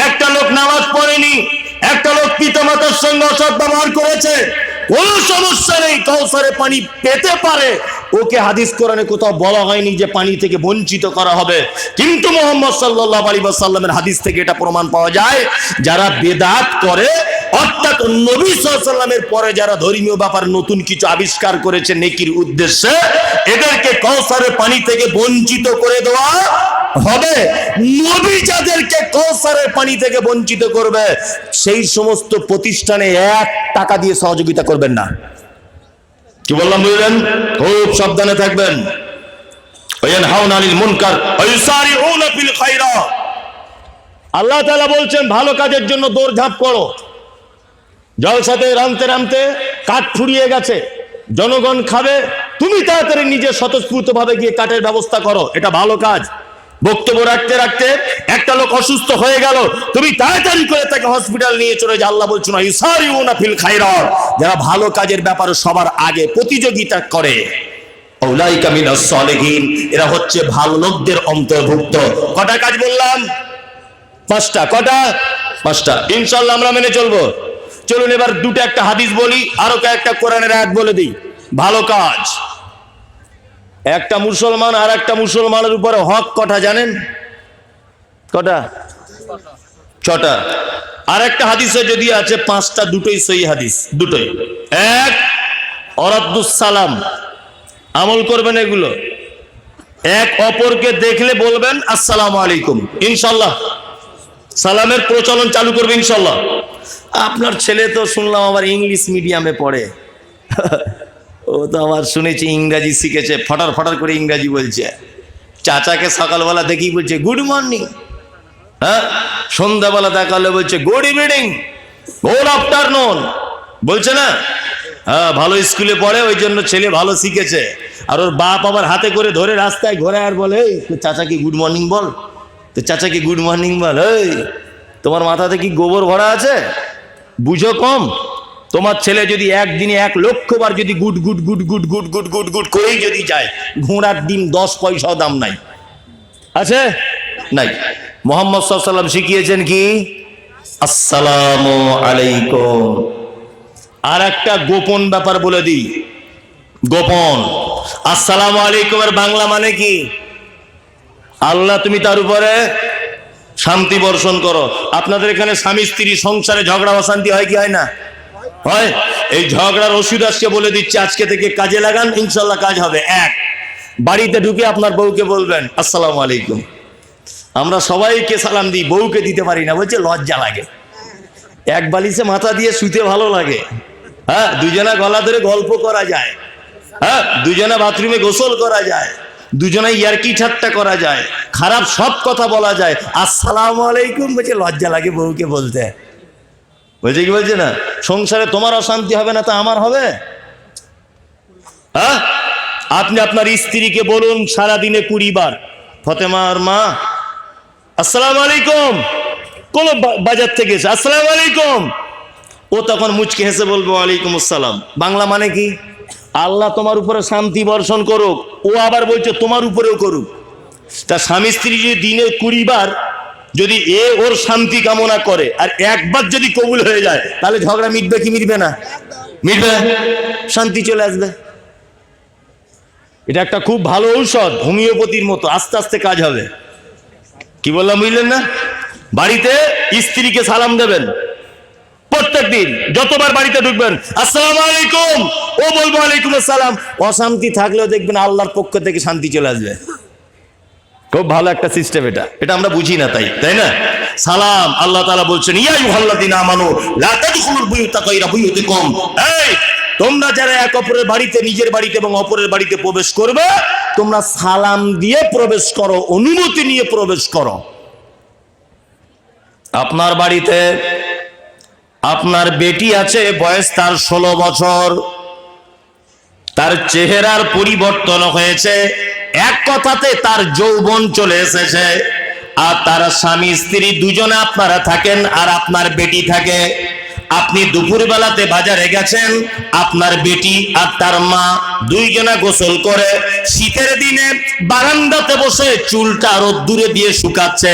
একটা লোক নামাজ পড়েনি, একটা লোক পিতামাতার সঙ্গে অসৎ ব্যবহার করেছে, কোন সমস্যা নেই, কাউসারের পানি পেতে পারে। ওকে হাদিস কোরআনে কোথাও বলা হয়নি যে পানি থেকে বঞ্চিত করা হবে, কিন্তু মুহাম্মদ সাল্লাল্লাহু আলাইহি ওয়াসাল্লামের হাদিস থেকে এটা প্রমাণ পাওয়া যায়, যারা বেদাত করে, অর্থাৎ নবী সাল্লাল্লাহু আলাইহি ওয়াসাল্লামের পরে যারা ধর্মীয় ব্যাপার নতুন কিছু আবিষ্কার করেছে নেকির উদ্দেশ্যে, এদেরকে কাউসারের পানি থেকে বঞ্চিত করে দেওয়া হবে। নবী যাদেরকে কাউসারের পানি থেকে বঞ্চিত করবে, সেই সমস্ত প্রতিষ্ঠানে 1 টাকা দিয়ে সহযোগিতা করবেন না। কি বললাম বুঝলেন? খুব সাবধানে থাকবেন। ওয়ায়ানহাউনা আনিল মুনকার ওয়া ইউসারিউনা ফিল খায়রাত। আল্লাহ তাআলা বলছেন ভালো কাজের জন্য দৌড়ঝাঁপ করো। জলসাতে রামতে রামতে কাঠ ফুরিয়ে গেছে, জনগণ খাবে, তুমি তাড়াতাড়ি নিজে স্বতঃস্ফূর্তভাবে গিয়ে কাঠের ব্যবস্থা করো, এটা ভালো কাজ। বক্তব্য রাখতে রাখতে একটা লোক অসুস্থ হয়ে গেল, তুমি তাড়াতাড়ি করে তাকে হসপিটাল নিয়ে চলে যাও। আল্লাহ বলছেন ইউসারিউনা ফিল খায়রাত, যারা ভালো কাজের ব্যাপারে সবার আগে প্রতিযোগিতা করে, উলাইকা মিনাস সালিহিন, এরা হচ্ছে ভালো লোকদের অন্তর্ভুক্ত। কটা কাজ বললাম? 5টা। কটা? 5টা। ইনশাআল্লাহ আমরা মেনে চলবো। চলুন এবার দুটো একটা হাদিস বলি, আরো কয়েকটা কোরআনের আয়াত বলে দিই। ভালো কাজ, একটা মুসলমান আর একটা মুসলমানের উপরে হক কটা জানেন? কটা? 6টা। আর একটা হাদিসে যদি আছে 5টা, দুটোই সহিহ হাদিস, দুটোই। এক, অরাদ্দুস সালাম, আমল করবেন এগুলো। এক অপরকে দেখলে বলবেন আসসালামু আলাইকুম, ইনশাআল্লাহ সালামের প্রচলন চালু করবে ইনশাআল্লাহ। আপনার ছেলে তো শুনলাম আবার ইংলিশ মিডিয়ামে পড়ে, ও তো আবার শুনেছি ইংরাজি শিখেছে, ফটার ফটার করে ইংরাজি বলছে। চাচাকে সকালবেলা দেখি বলছে গুড মর্নিং, হ্যাঁ, সন্ধ্যাবেলা দেখালে বলছে গুড ইভিনিং, গুড আফটারনুন, বলছে না? হ্যাঁ, ভালো স্কুলে পড়ে, ওই জন্য ছেলে ভালো শিখেছে। আর ওর বাপ আবার হাতে করে ধরে রাস্তায় ঘোরে আর বলে, এই চাচাকে গুড মর্নিং বল, তো চাচাকে গুড মর্নিং বল। এই তোমার মাথাতে কি গোবর ভরা আছে? বুঝো কম? তোমার ছেলে যদি একদিনে 1,00,000 বার যদি good good good good good good good good করেই যদি যায়, ঘোড়ার ডিম 10 পয়সাও দাম নাই, আছে নাই? মোহাম্মদ সাল্লাল্লাহু আলাইহি ওয়াসাল্লাম শিখিয়েছেন কি? আসসালামু আলাইকুম। আর একটা গোপন ব্যাপার বলে দিই, গোপন। আসসালামু আলাইকুমের বাংলা মানে কি? আল্লাহ তুমি তার উপরে শান্তি বর্ষণ করো। আপনাদের এখানে স্বামী স্ত্রী সংসারে ঝগড়া অশান্তি হয় কি হয় না? হয়। এই ঝগড়ার ওষুধ আজকে বলে দিচ্ছে, আজকে থেকে কাজে লাগান, ইনশাল্লাহ কাজ হবে। এক, বাড়িতে ঢুকে আপনার বউকে বলবেন আসসালামু আলাইকুম। আমরা সবাইকে সালাম দিই, বউকে দিতে পারি না, বলছে লজ্জা লাগে। এক বালিশে মাথা দিয়ে শুতে ভালো লাগে। হ্যাঁ, দুজনা গলা ধরে গল্প করা যায়। হ্যাঁ, দুজনা বাথরুমে গোসল করা যায়, দুজনে ইয়ার্কি ঠাট্টা করা যায়, খারাপ সব কথা বলা যায়। আসসালামু আলাইকুম বলছে লজ্জা লাগে বউকে বলতে। বলছে কি বলছে না? সংসারে তোমার অশান্তি হবে না, তা আমার হবে? হ্যাঁ, আপনি আপনার স্ত্রীকে বলুন সারাদিনে 20 বার, ফতেমার মা আসসালামু আলাইকুম, কোন বাজার থেকে এসে আসসালামু আলাইকুম, ও তখন মুচকে হেসে বলবো ওয়ালাইকুম আসসালাম। বাংলা মানে কি? আল্লাহ তোমার উপরে শান্তি বর্ষণ করুক। ও আবার বলছে তোমার উপরেও করুক। তা স্বামী স্ত্রী যদি দিনে 20 বার যদি ওর শান্তি কামনা করে আর একবার যদি কবুল হয়ে যায়, তাহলে ঝগড়া মিটবে কি মিটবে না? মিটবে, শান্তি চলে আসবে। এটা একটা খুব ভালো ঔষধ, হোমিওপ্যাথির মতো, আস্তে আস্তে কাজ হবে। কি বললাম বুঝলেন না? বাড়িতে স্ত্রীকে সালাম দেবেন প্রত্যেক দিন, যতবার বাড়িতে ঢুকবেন আসসালামু আলাইকুম, ও বলবো ওয়ালাইকুম আসসালাম। অশান্তি থাকলেও দেখবেন আল্লাহর পক্ষ থেকে শান্তি চলে আসবে। খুব ভালো একটা সিস্টেম এটা, এটা আমরা বুঝি না, তাই না? সালাম, আল্লাহ তাআলা বলছেন ইয়া আইয়ুহাল্লাযীনা আমানু লা তাদখুলুল বুয়ুতা গায়রা বুয়ুতিকুম, এই তোমরা যারা এক অপরের বাড়িতে, নিজের বাড়িতে এবং অপরের বাড়িতে প্রবেশ করবে, তোমরা সালাম দিয়ে প্রবেশ করো, অনুমতি নিয়ে প্রবেশ করো। আপনার বাড়িতে আপনার বেটি আছে, বয়স তার 16 বছর, তার চেহারার পরিবর্তন হয়েছে, এক কথাতে তার যৌবন চলে এসেছে। আর তার স্বামী স্ত্রী দুজনে আপনারা থাকেন আর আপনার বেটি থাকে। আপনি দুপুর বেলাতে বাজারে গেছেন, আপনার বেটি আর তার মা দুইজনা গোসল করে শীতের দিনে বারান্দাতে বসে চুলটা রোদ্দুরে দিয়ে শুকাচ্ছে।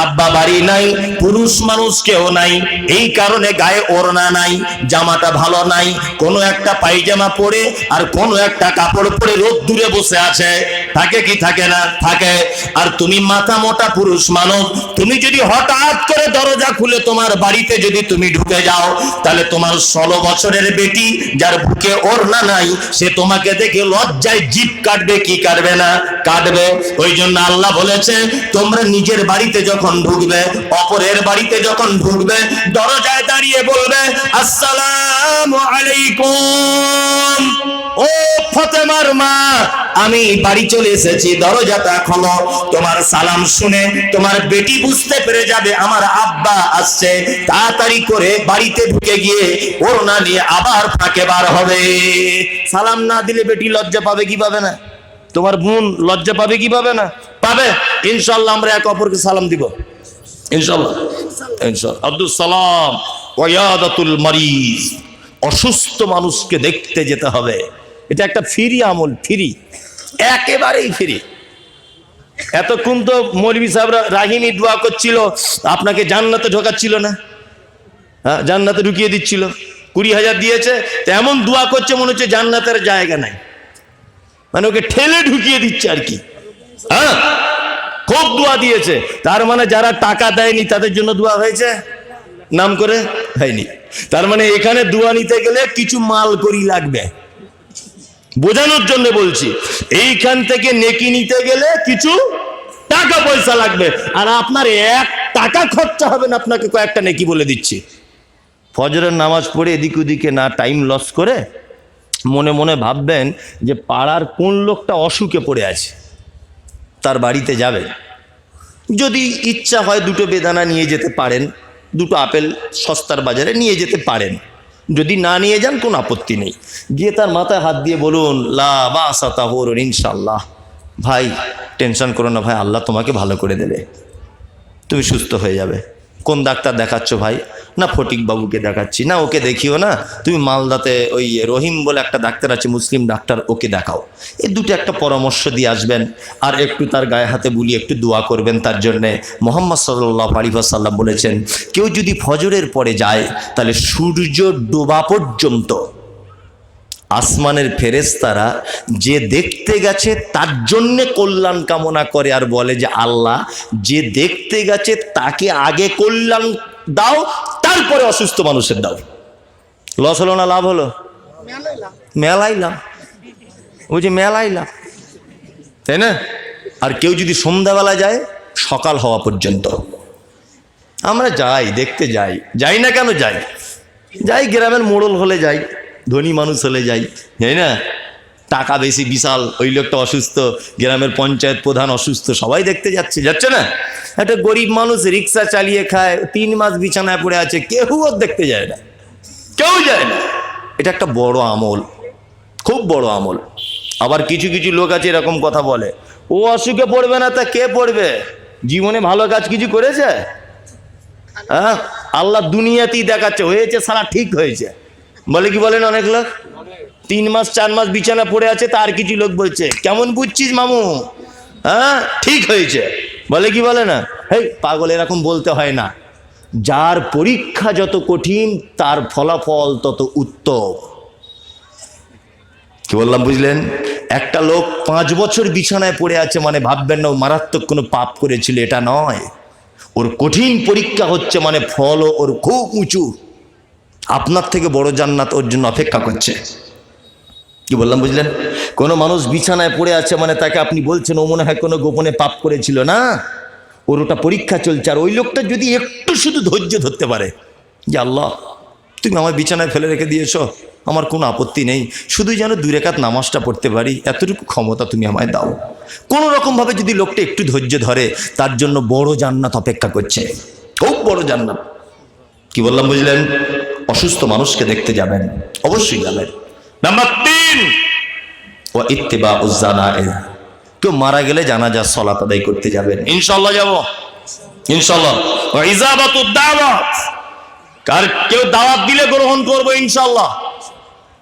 আব্বা বাড়ি নাই, পুরুষ মানুষ কেউ নাই, এই কারণে গায়ে ওড়না নাই, জামাটা ভালো নাই, কোনো একটা পায়জামা পরে আর কোনো একটা কাপড় পরে রোদ্দুরে বসে আছে। থাকে কি থাকে না? থাকে। আর তুমি মাথা মোটা পুরুষ মানুষ, তুমি যদি হঠাৎ করে দরজা খুলে তোমার বাড়িতে যদি তুমি ঢুকে যাও, তাহলে তোমার 16 বছরের বেটি যার বুকে ওড়না নাই, সে তোমাকে দেখে লজ্জায় জিভ কাটবে কি কাটবে না? কাটবে। ওই জন্য আল্লাহ বলেছে তোমরা নিজের বাড়িতে যখন ঢুকবে, অপরের বাড়িতে যখন ঢুকবে, দরজায় দাঁড়িয়ে বলবে আসসালামু আলাইকুম, ও ফতেমার মা আমি বাড়ি চলে এসেছি, দরজাটা খোলো। তোমার সালাম শুনে তোমার বেটি বুঝতে পেরে যাবে আমার আব্বা আসছে, তাড়াতাড়ি করে বাড়িতে ঢুকে গিয়ে ওড়না নিয়ে আবার ফাঁকে বার হবে। সালাম না দিলে বেটি লজ্জা পাবে কি পাবে না? তোমার বোন লজ্জা পাবে কি পাবে না? পাবে। ইনশাআল্লাহ আমরা এক অপরকে সালাম দিব, ইনশাআল্লাহ। ইনশাআল্লাহ। আব্দুল সালাম ওয়ায়াদাতুল মারিজ, অসুস্থ মানুষকে দেখতে যেতে হবে। এটা একটা ফ্রি আমল, ফ্রি, একেবারেই ফ্রি। এতক্ষণ তো মৌলভী সাহেবরা রাহিনী দোয়া করছিল, আপনাকে জান্নাতে ঢোকাচ্ছিল না? হ্যাঁ, জান্নাতে ঢুকিয়ে দিচ্ছিল, 20,000 দিয়েছে, তেমন দোয়া করছে মনে হচ্ছে জান্নাতের জায়গা নাই, মানে ওকে ঠেলে ঢুকিয়ে দিচ্ছে আর কি। হ্যাঁ, খুব দোয়া দিয়েছে। তার মানে যারা টাকা দেয়নি তাদের জন্য দোয়া হয়েছে, নাম করে হয়নি। তার মানে এখানে দোয়া নিতে গেলে কিছু মাল করি লাগবে, বোঝানোর জন্য বলছি। এইখান থেকে নেকি নিতে গেলে কিছু টাকা পয়সা লাগবে, আর আপনার 1 টাকা খরচা হবে না, আপনাকে কয়েকটা নেকি বলে দিচ্ছি। ফজরের নামাজ পড়ে এদিক ওদিকে না টাইম লস করে মনে মনে ভাববেন যে পাড়ার কোন লোকটা অসুখে পড়ে আছে, তার বাড়িতে যাবেন। যদি ইচ্ছা হয় দুটো বেদানা নিয়ে যেতে পারেন, দুটো আপেল সস্তার বাজারে নিয়ে যেতে পারেন। যদি না নিয়ে যান কোনো আপত্তি নেই। গিয়ে তার মাথায় হাত দিয়ে বলুন, লা বাসা তাহুরুন ইনশাআল্লাহ, ভাই টেনশন করো না ভাই, আল্লাহ তোমাকে ভালো করে দেবে, তুমি সুস্থ হয়ে যাবে। কোন ডাক্তার দেখাচ্ছ ভাই? না ফটিক বাবুকে দেখাচ্ছি। না ওকে দেখিও না, তুমি মালদাতে ওই রহিম বলে একটা ডাক্তার আছে, মুসলিম ডাক্তার, ওকে দেখাও। এই দুটো একটা পরামর্শ দিয়ে আসবেন, আর একটু তার গায়ে হাতে বুলিয়ে একটু দোয়া করবেন তার জন্যে। মুহাম্মদ সাল্লাল্লাহু আলাইহি ওয়াসাল্লাম বলেছেন, কেউ যদি ফজরের পরে যায় তাহলে সূর্য ডোবা পর্যন্ত আসমানের ফেরেশতারা যে দেখতে গেছে তার জন্যে কল্যাণ কামনা করে, আর বলে যে আল্লাহ যে দেখতে গেছে তাকে আগে কল্যাণ দাও, তারপরে অসুস্থ মানুষের দাও। লস হলো না লাভ হলো? মেলাইলাম, ওই যে মেলাইলাম, তাই না? আর কেউ যদি সন্ধ্যাবেলা যায় সকাল হওয়া পর্যন্ত, আমরা যাই, দেখতে যাই, যাই না কেন যাই, যাই গ্রামের মোড়ল হলে যাই, ধনী মানুষ হলে যাই, তাই না? টাকা বেশি বিশাল, ওই লোকটা অসুস্থ, গ্রামের পঞ্চায়েত প্রধান অসুস্থ, সবাই দেখতে যাচ্ছে না? একটা গরিব মানুষ রিক্সা চালিয়ে খায়, 3 মাস বিছানায় পড়ে আছে, কেউ ওর দেখতে যায় না, কেউ যায় না। এটা একটা বড় আমল, খুব বড় আমল। আবার কিছু কিছু লোক আছে এরকম কথা বলে, ও অসুখে পড়বে না তা কে পড়বে? জীবনে ভালো কাজ কিছু করেছে? হ্যাঁ, আল্লাহ দুনিয়াতেই দেখাচ্ছে হয়েছে, সারা ঠিক হয়েছে বলে। কি বলেন অনেক লোক? 3 মাস 4 মাস বিছানা পড়ে আছে, তার কিছু লোক বলছে কেমন বুঝছিস মামু, হ্যাঁ ঠিক হয়েছে বলে। কি বলে না? হেই পাগল, এরকম বলতে হয় না। যার পরীক্ষা যত কঠিন তার ফলাফল তত উত্তম। কি বললাম বুঝলেন? একটা লোক 5 বছর বিছানায় পড়ে আছে মানে ভাববেন না ও মারাত্মক কোনো পাপ করেছিল, এটা নয়। ওর কঠিন পরীক্ষা হচ্ছে মানে ফল ওর খুব উঁচু। আপনার থেকে বড় জান্নাত ওর জন্য অপেক্ষা করছে। কি বললাম বুঝলেন? কোনো মানুষ বিছানায় পড়ে আছে মানে তাকে আপনি বলছেন ও মনে হয় কোনো গোপনে পাপ করেছিল, না, ওর ওটা পরীক্ষা চলছে। আর ওই লোকটা যদি একটু শুধু ধৈর্য ধরতে পারে যে আল্লাহ তুমি আমার বিছানায় ফেলে রেখে দিয়েছো, আমার কোনো আপত্তি নেই, শুধু যেন 2 রাকাত নামাজটা পড়তে পারি, এতটুকু ক্ষমতা তুমি আমায় দাও। কোনো রকমভাবে যদি লোকটা একটু ধৈর্য ধরে, তার জন্য বড় জান্নাত অপেক্ষা করছে, খুব বড় জান্নাত। কি বললাম বুঝলেন? অসুস্থ মানুষকে দেখতে যাবেন, অবশ্যই যাবেন। নাম্বার 3, ওয়া ইত্তিবাউজ জানায়েজ। কেউ মারা গেলে জানাজার সালাত আদায় করতে যাবেন। ইনশাআল্লাহ যাব, ইনশাআল্লাহ। ওয়া ইজাবাতুদ দাওয়াত, কার কেউ দাওয়াত দিলে গ্রহণ করব ইনশাআল্লাহ,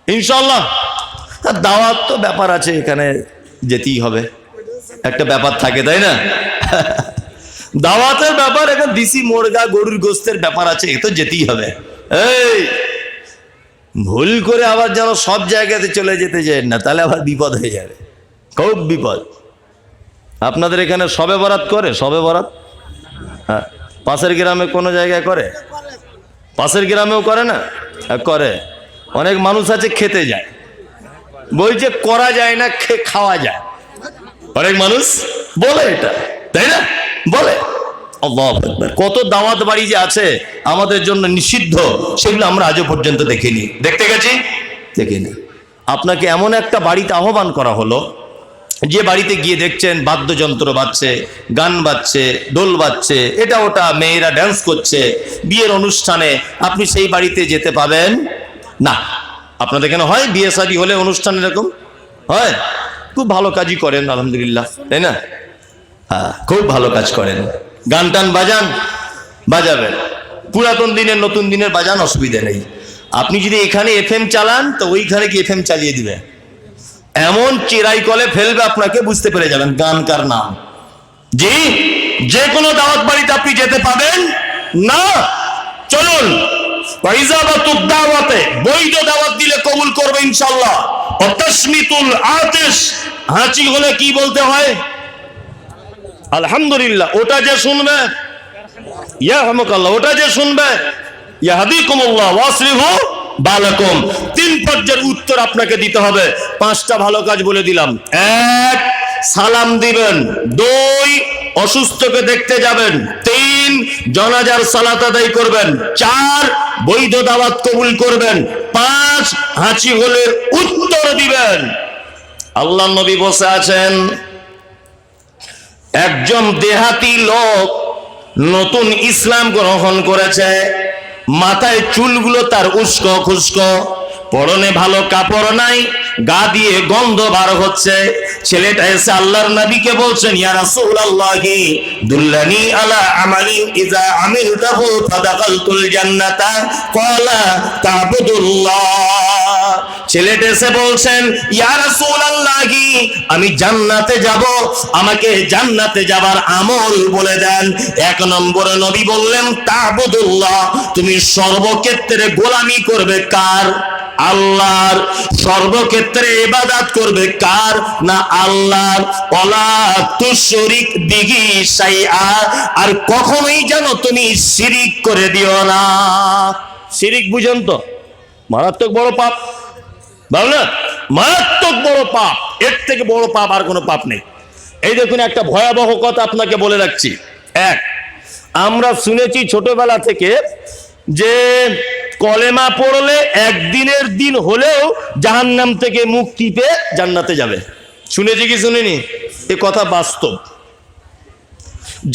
ইনশাআল্লাহ। দাওয়াত তো ব্যাপার আছে, এখানে যেতেই হবে, একটা ব্যাপার থাকে, তাই না? দাওয়াতের ব্যাপার, এখন দিশি মুরগা গরুর গোস্তের ব্যাপার আছে, এ তো যেতেই হবে। এই ভুল করে আবার যেন সব জায়গাতে চলে যেতে যায় না, তাহলে আবার বিপদ হয়ে যাবে, খুব বিপদ। আপনাদের এখানে শবে বরাত করে? শবে বরাত? হ্যাঁ, পাশের গ্রামে কোনো জায়গায় করে, পাশের গ্রামেও করে না? করে। অনেক মানুষ আছে খেতে যায়, বলছে করা যায় না, খাওয়া যায়। অনেক মানুষ বলে এটা, তাই না? বলে। আল্লাহু আকবার। কত দাওয়াত বাড়ি যে আছে আমাদের জন্য নিষিদ্ধ, সেগুলো আমরা আজও পর্যন্ত দেখিনি। দেখতে গেছি? দেখিনি। আপনাকে এমন একটা বাড়িতে আহ্বান করা হলো, যে বাড়িতে গিয়ে দেখছেন বাদ্যযন্ত্র বাজছে, গান বাজছে, ঢোল বাজছে, এটা ওটা, মেয়েরা ড্যান্স করছে, বিয়ের অনুষ্ঠানে, আপনি সেই বাড়িতে যেতে পাবেন না। আপনাদের কেন হয়? বিয়ে শাদী হলে অনুষ্ঠান এরকম হয়। খুব ভালো কাজই করেন আলহামদুলিল্লাহ, তাই না? হ্যাঁ, খুব ভালো কাজ করেন। গান টান বাজান, বাজাবেন, পুরাতন দিনের নতুন দিনের বাজান, অসুবিধা নেই। আপনি যদি এখানে FM চালান তো ওইখানে কি FM চালিয়ে দিবে, এমন চিরাই কলে ফেলবে আপনাকে, বুঝতে পেরে যাবেন গান কার নাম। জি, যে কোনো দাওয়াত বাড়িতে আপনি যেতে পাবেন না। চলুন, ওয়াইজাবাতুদ দাওয়াতে, বৈধ দাওয়াত দিলে কবুল করবে ইনশাআল্লাহ। ওয়া তাসমিতুল আতিশ, হাঁচি হলে কি বলতে হয়? আলহামদুলিল্লাহ। ওটা যে শুনবে, ইয়ারহামুকাল্লাহ, ওটা যে শুনবে, ইয়াহদিকুমুল্লাহ ওয়াসলিহু বালাকুম। 3 পর্যায়ের উত্তর আপনাকে দিতে হবে। 5টা ভালো কাজ বলে দিলাম। 1, সালাম দিবেন। 2, অসুস্থকে দেখতে যাবেন। 3, জানাজার সালাত আদায় করবেন। 4, বৈধ দাওয়াত কবুল করবেন। 5 হাঁচি হলে উত্তর দিবেন। আল্লাহ নবী বসে আছেন, একজন দেহাতি লোক নতুন ইসলাম গ্রহণ করেছে, মাথায় চুলগুলো তার উস্কো খুস্কো, পরনে ভালো কাপড় নাই, গা দিয়ে গন্ধ বার হচ্ছে। ছেলেটা এসে আল্লাহর নবীকে বলছেন, ইয়া রাসূলুল্লাহি দুল্লানি আলা আমালিন ইযা আমিলতাহু ফাদাখালতুল জান্নাতা ক্বালা তা'বুদুল্লাহ। ছেলেটা এসে বলছেন, ইয়া রাসূলুল্লাহি আমি জান্নাতে যাব, আমাকে জান্নাতে যাবার আমল বলে দেন। 1 নম্বরে নবী বললেন তা'বুদুল্লাহ, তুমি সর্বক্ষেত্রে গোলামি করবে কার? আল্লাহর। সর্বক্ষেত্রে ইবাদত করবে কার? না আল্লাহর। ওয়ালা তুশরিক বিহি শাইআ, আর কখনোই যেন তুমি শিরিক করে দিও না। শিরিক বুঝেন তো? মারাত্মক বড় পাপ, বলেন মারাত্মক বড় পাপ, এর থেকে বড় পাপ আর কোনো পাপ নেই। এই দেখুন একটা ভয়াবহ কথা আপনাকে বলে রাখছি। আমরা শুনেছি ছোটবেলা থেকে যে কলেমা পড়লে একদিনের দিন হলেও জাহান্নাম থেকে মুক্তি পেয়ে জান্নাতে যাবে। শুনেছি কি শুনিনি? এ কথা বাস্তব।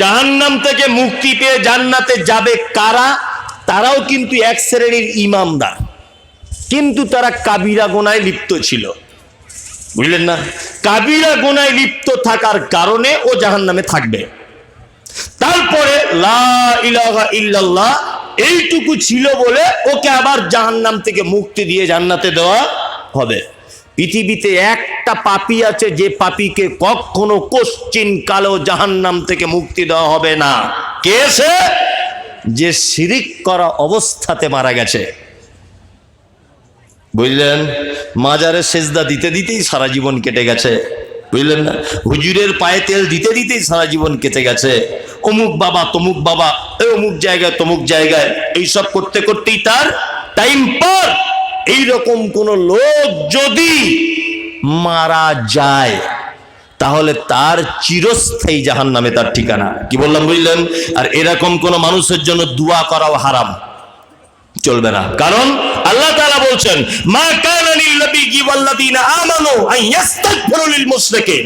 জাহান্নাম থেকে মুক্তি পেয়ে জান্নাতে যাবে কারা? তারাও কিন্তু এক শ্রেণীর ইমামদার, কিন্তু তারা কাবিরা গুনায় লিপ্ত ছিল, বুঝলেন না? কাবিরা গুনায় লিপ্ত থাকার কারণে ও জাহান্নামে থাকবে। তারপরে লা ইলাহা ইল্লাল্লাহ এইটুকু ছিল বলে ওকে আবার জাহান্নাম থেকে মুক্তি দিয়ে জান্নাতে দেওয়া হবে। পৃথিবীতে একটা পাপী আছে যে পাপীকে কখনো কোশ্চিন কালেও জাহান্নাম থেকে মুক্তি দেওয়া হবে না। কে সে? যে শিরিক করা অবস্থাতে মারা গেছে, বুঝলেন? মাজারে সেজদা দিতে দিতেই সারা জীবন কেটে গেছে, বুঝলেন না? হুজুরের পায়ে তেল দিতে দিতেই সারা জীবন কেটে গেছে। অমুক বাবা তমুক বাবা, অমুক জায়গায় তমুক জায়গায়, এইসব করতে করতেই তার টাইম পার। এইরকম কোন লোক যদি মারা যায় তাহলে তার চিরস্থায়ী জাহান্নামে তার ঠিকানা। কি বললাম বুঝলেন? আর এরকম কোন মানুষের জন্য দোয়া করাও হারাম, চলবে না। কারণ আল্লাহ তাআলা বলছেন, মা কানা লিল নাবিয়্যি ওয়াল্লাযীনা আমানু আন ইস্তাগফিরু লিল মুশরিকিন।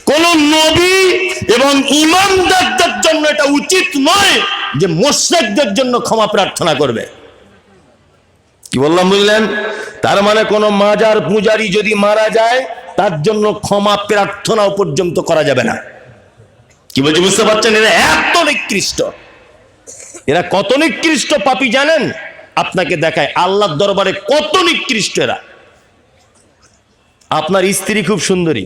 কোন নবী এবং ঈমানদারদের জন্য এটা উচিত নয় যে মুশরিকদের জন্য ক্ষমা প্রার্থনা করবে। কি বললাম বুঝলেন? তার মানে কোন মাজার পূজারী যদি মারা যায় তার জন্য ক্ষমা প্রার্থনাও পর্যন্ত করা যাবে না। কি বলছি বুঝতে পারছেন? এরা এত নিকৃষ্ট, এরা কত নিকৃষ্ট পাপী জানেন? আপনাকে দেখায় আল্লাহর দরবারে কত নিকৃষ্ট এরা। আপনার স্ত্রী খুব সুন্দরী,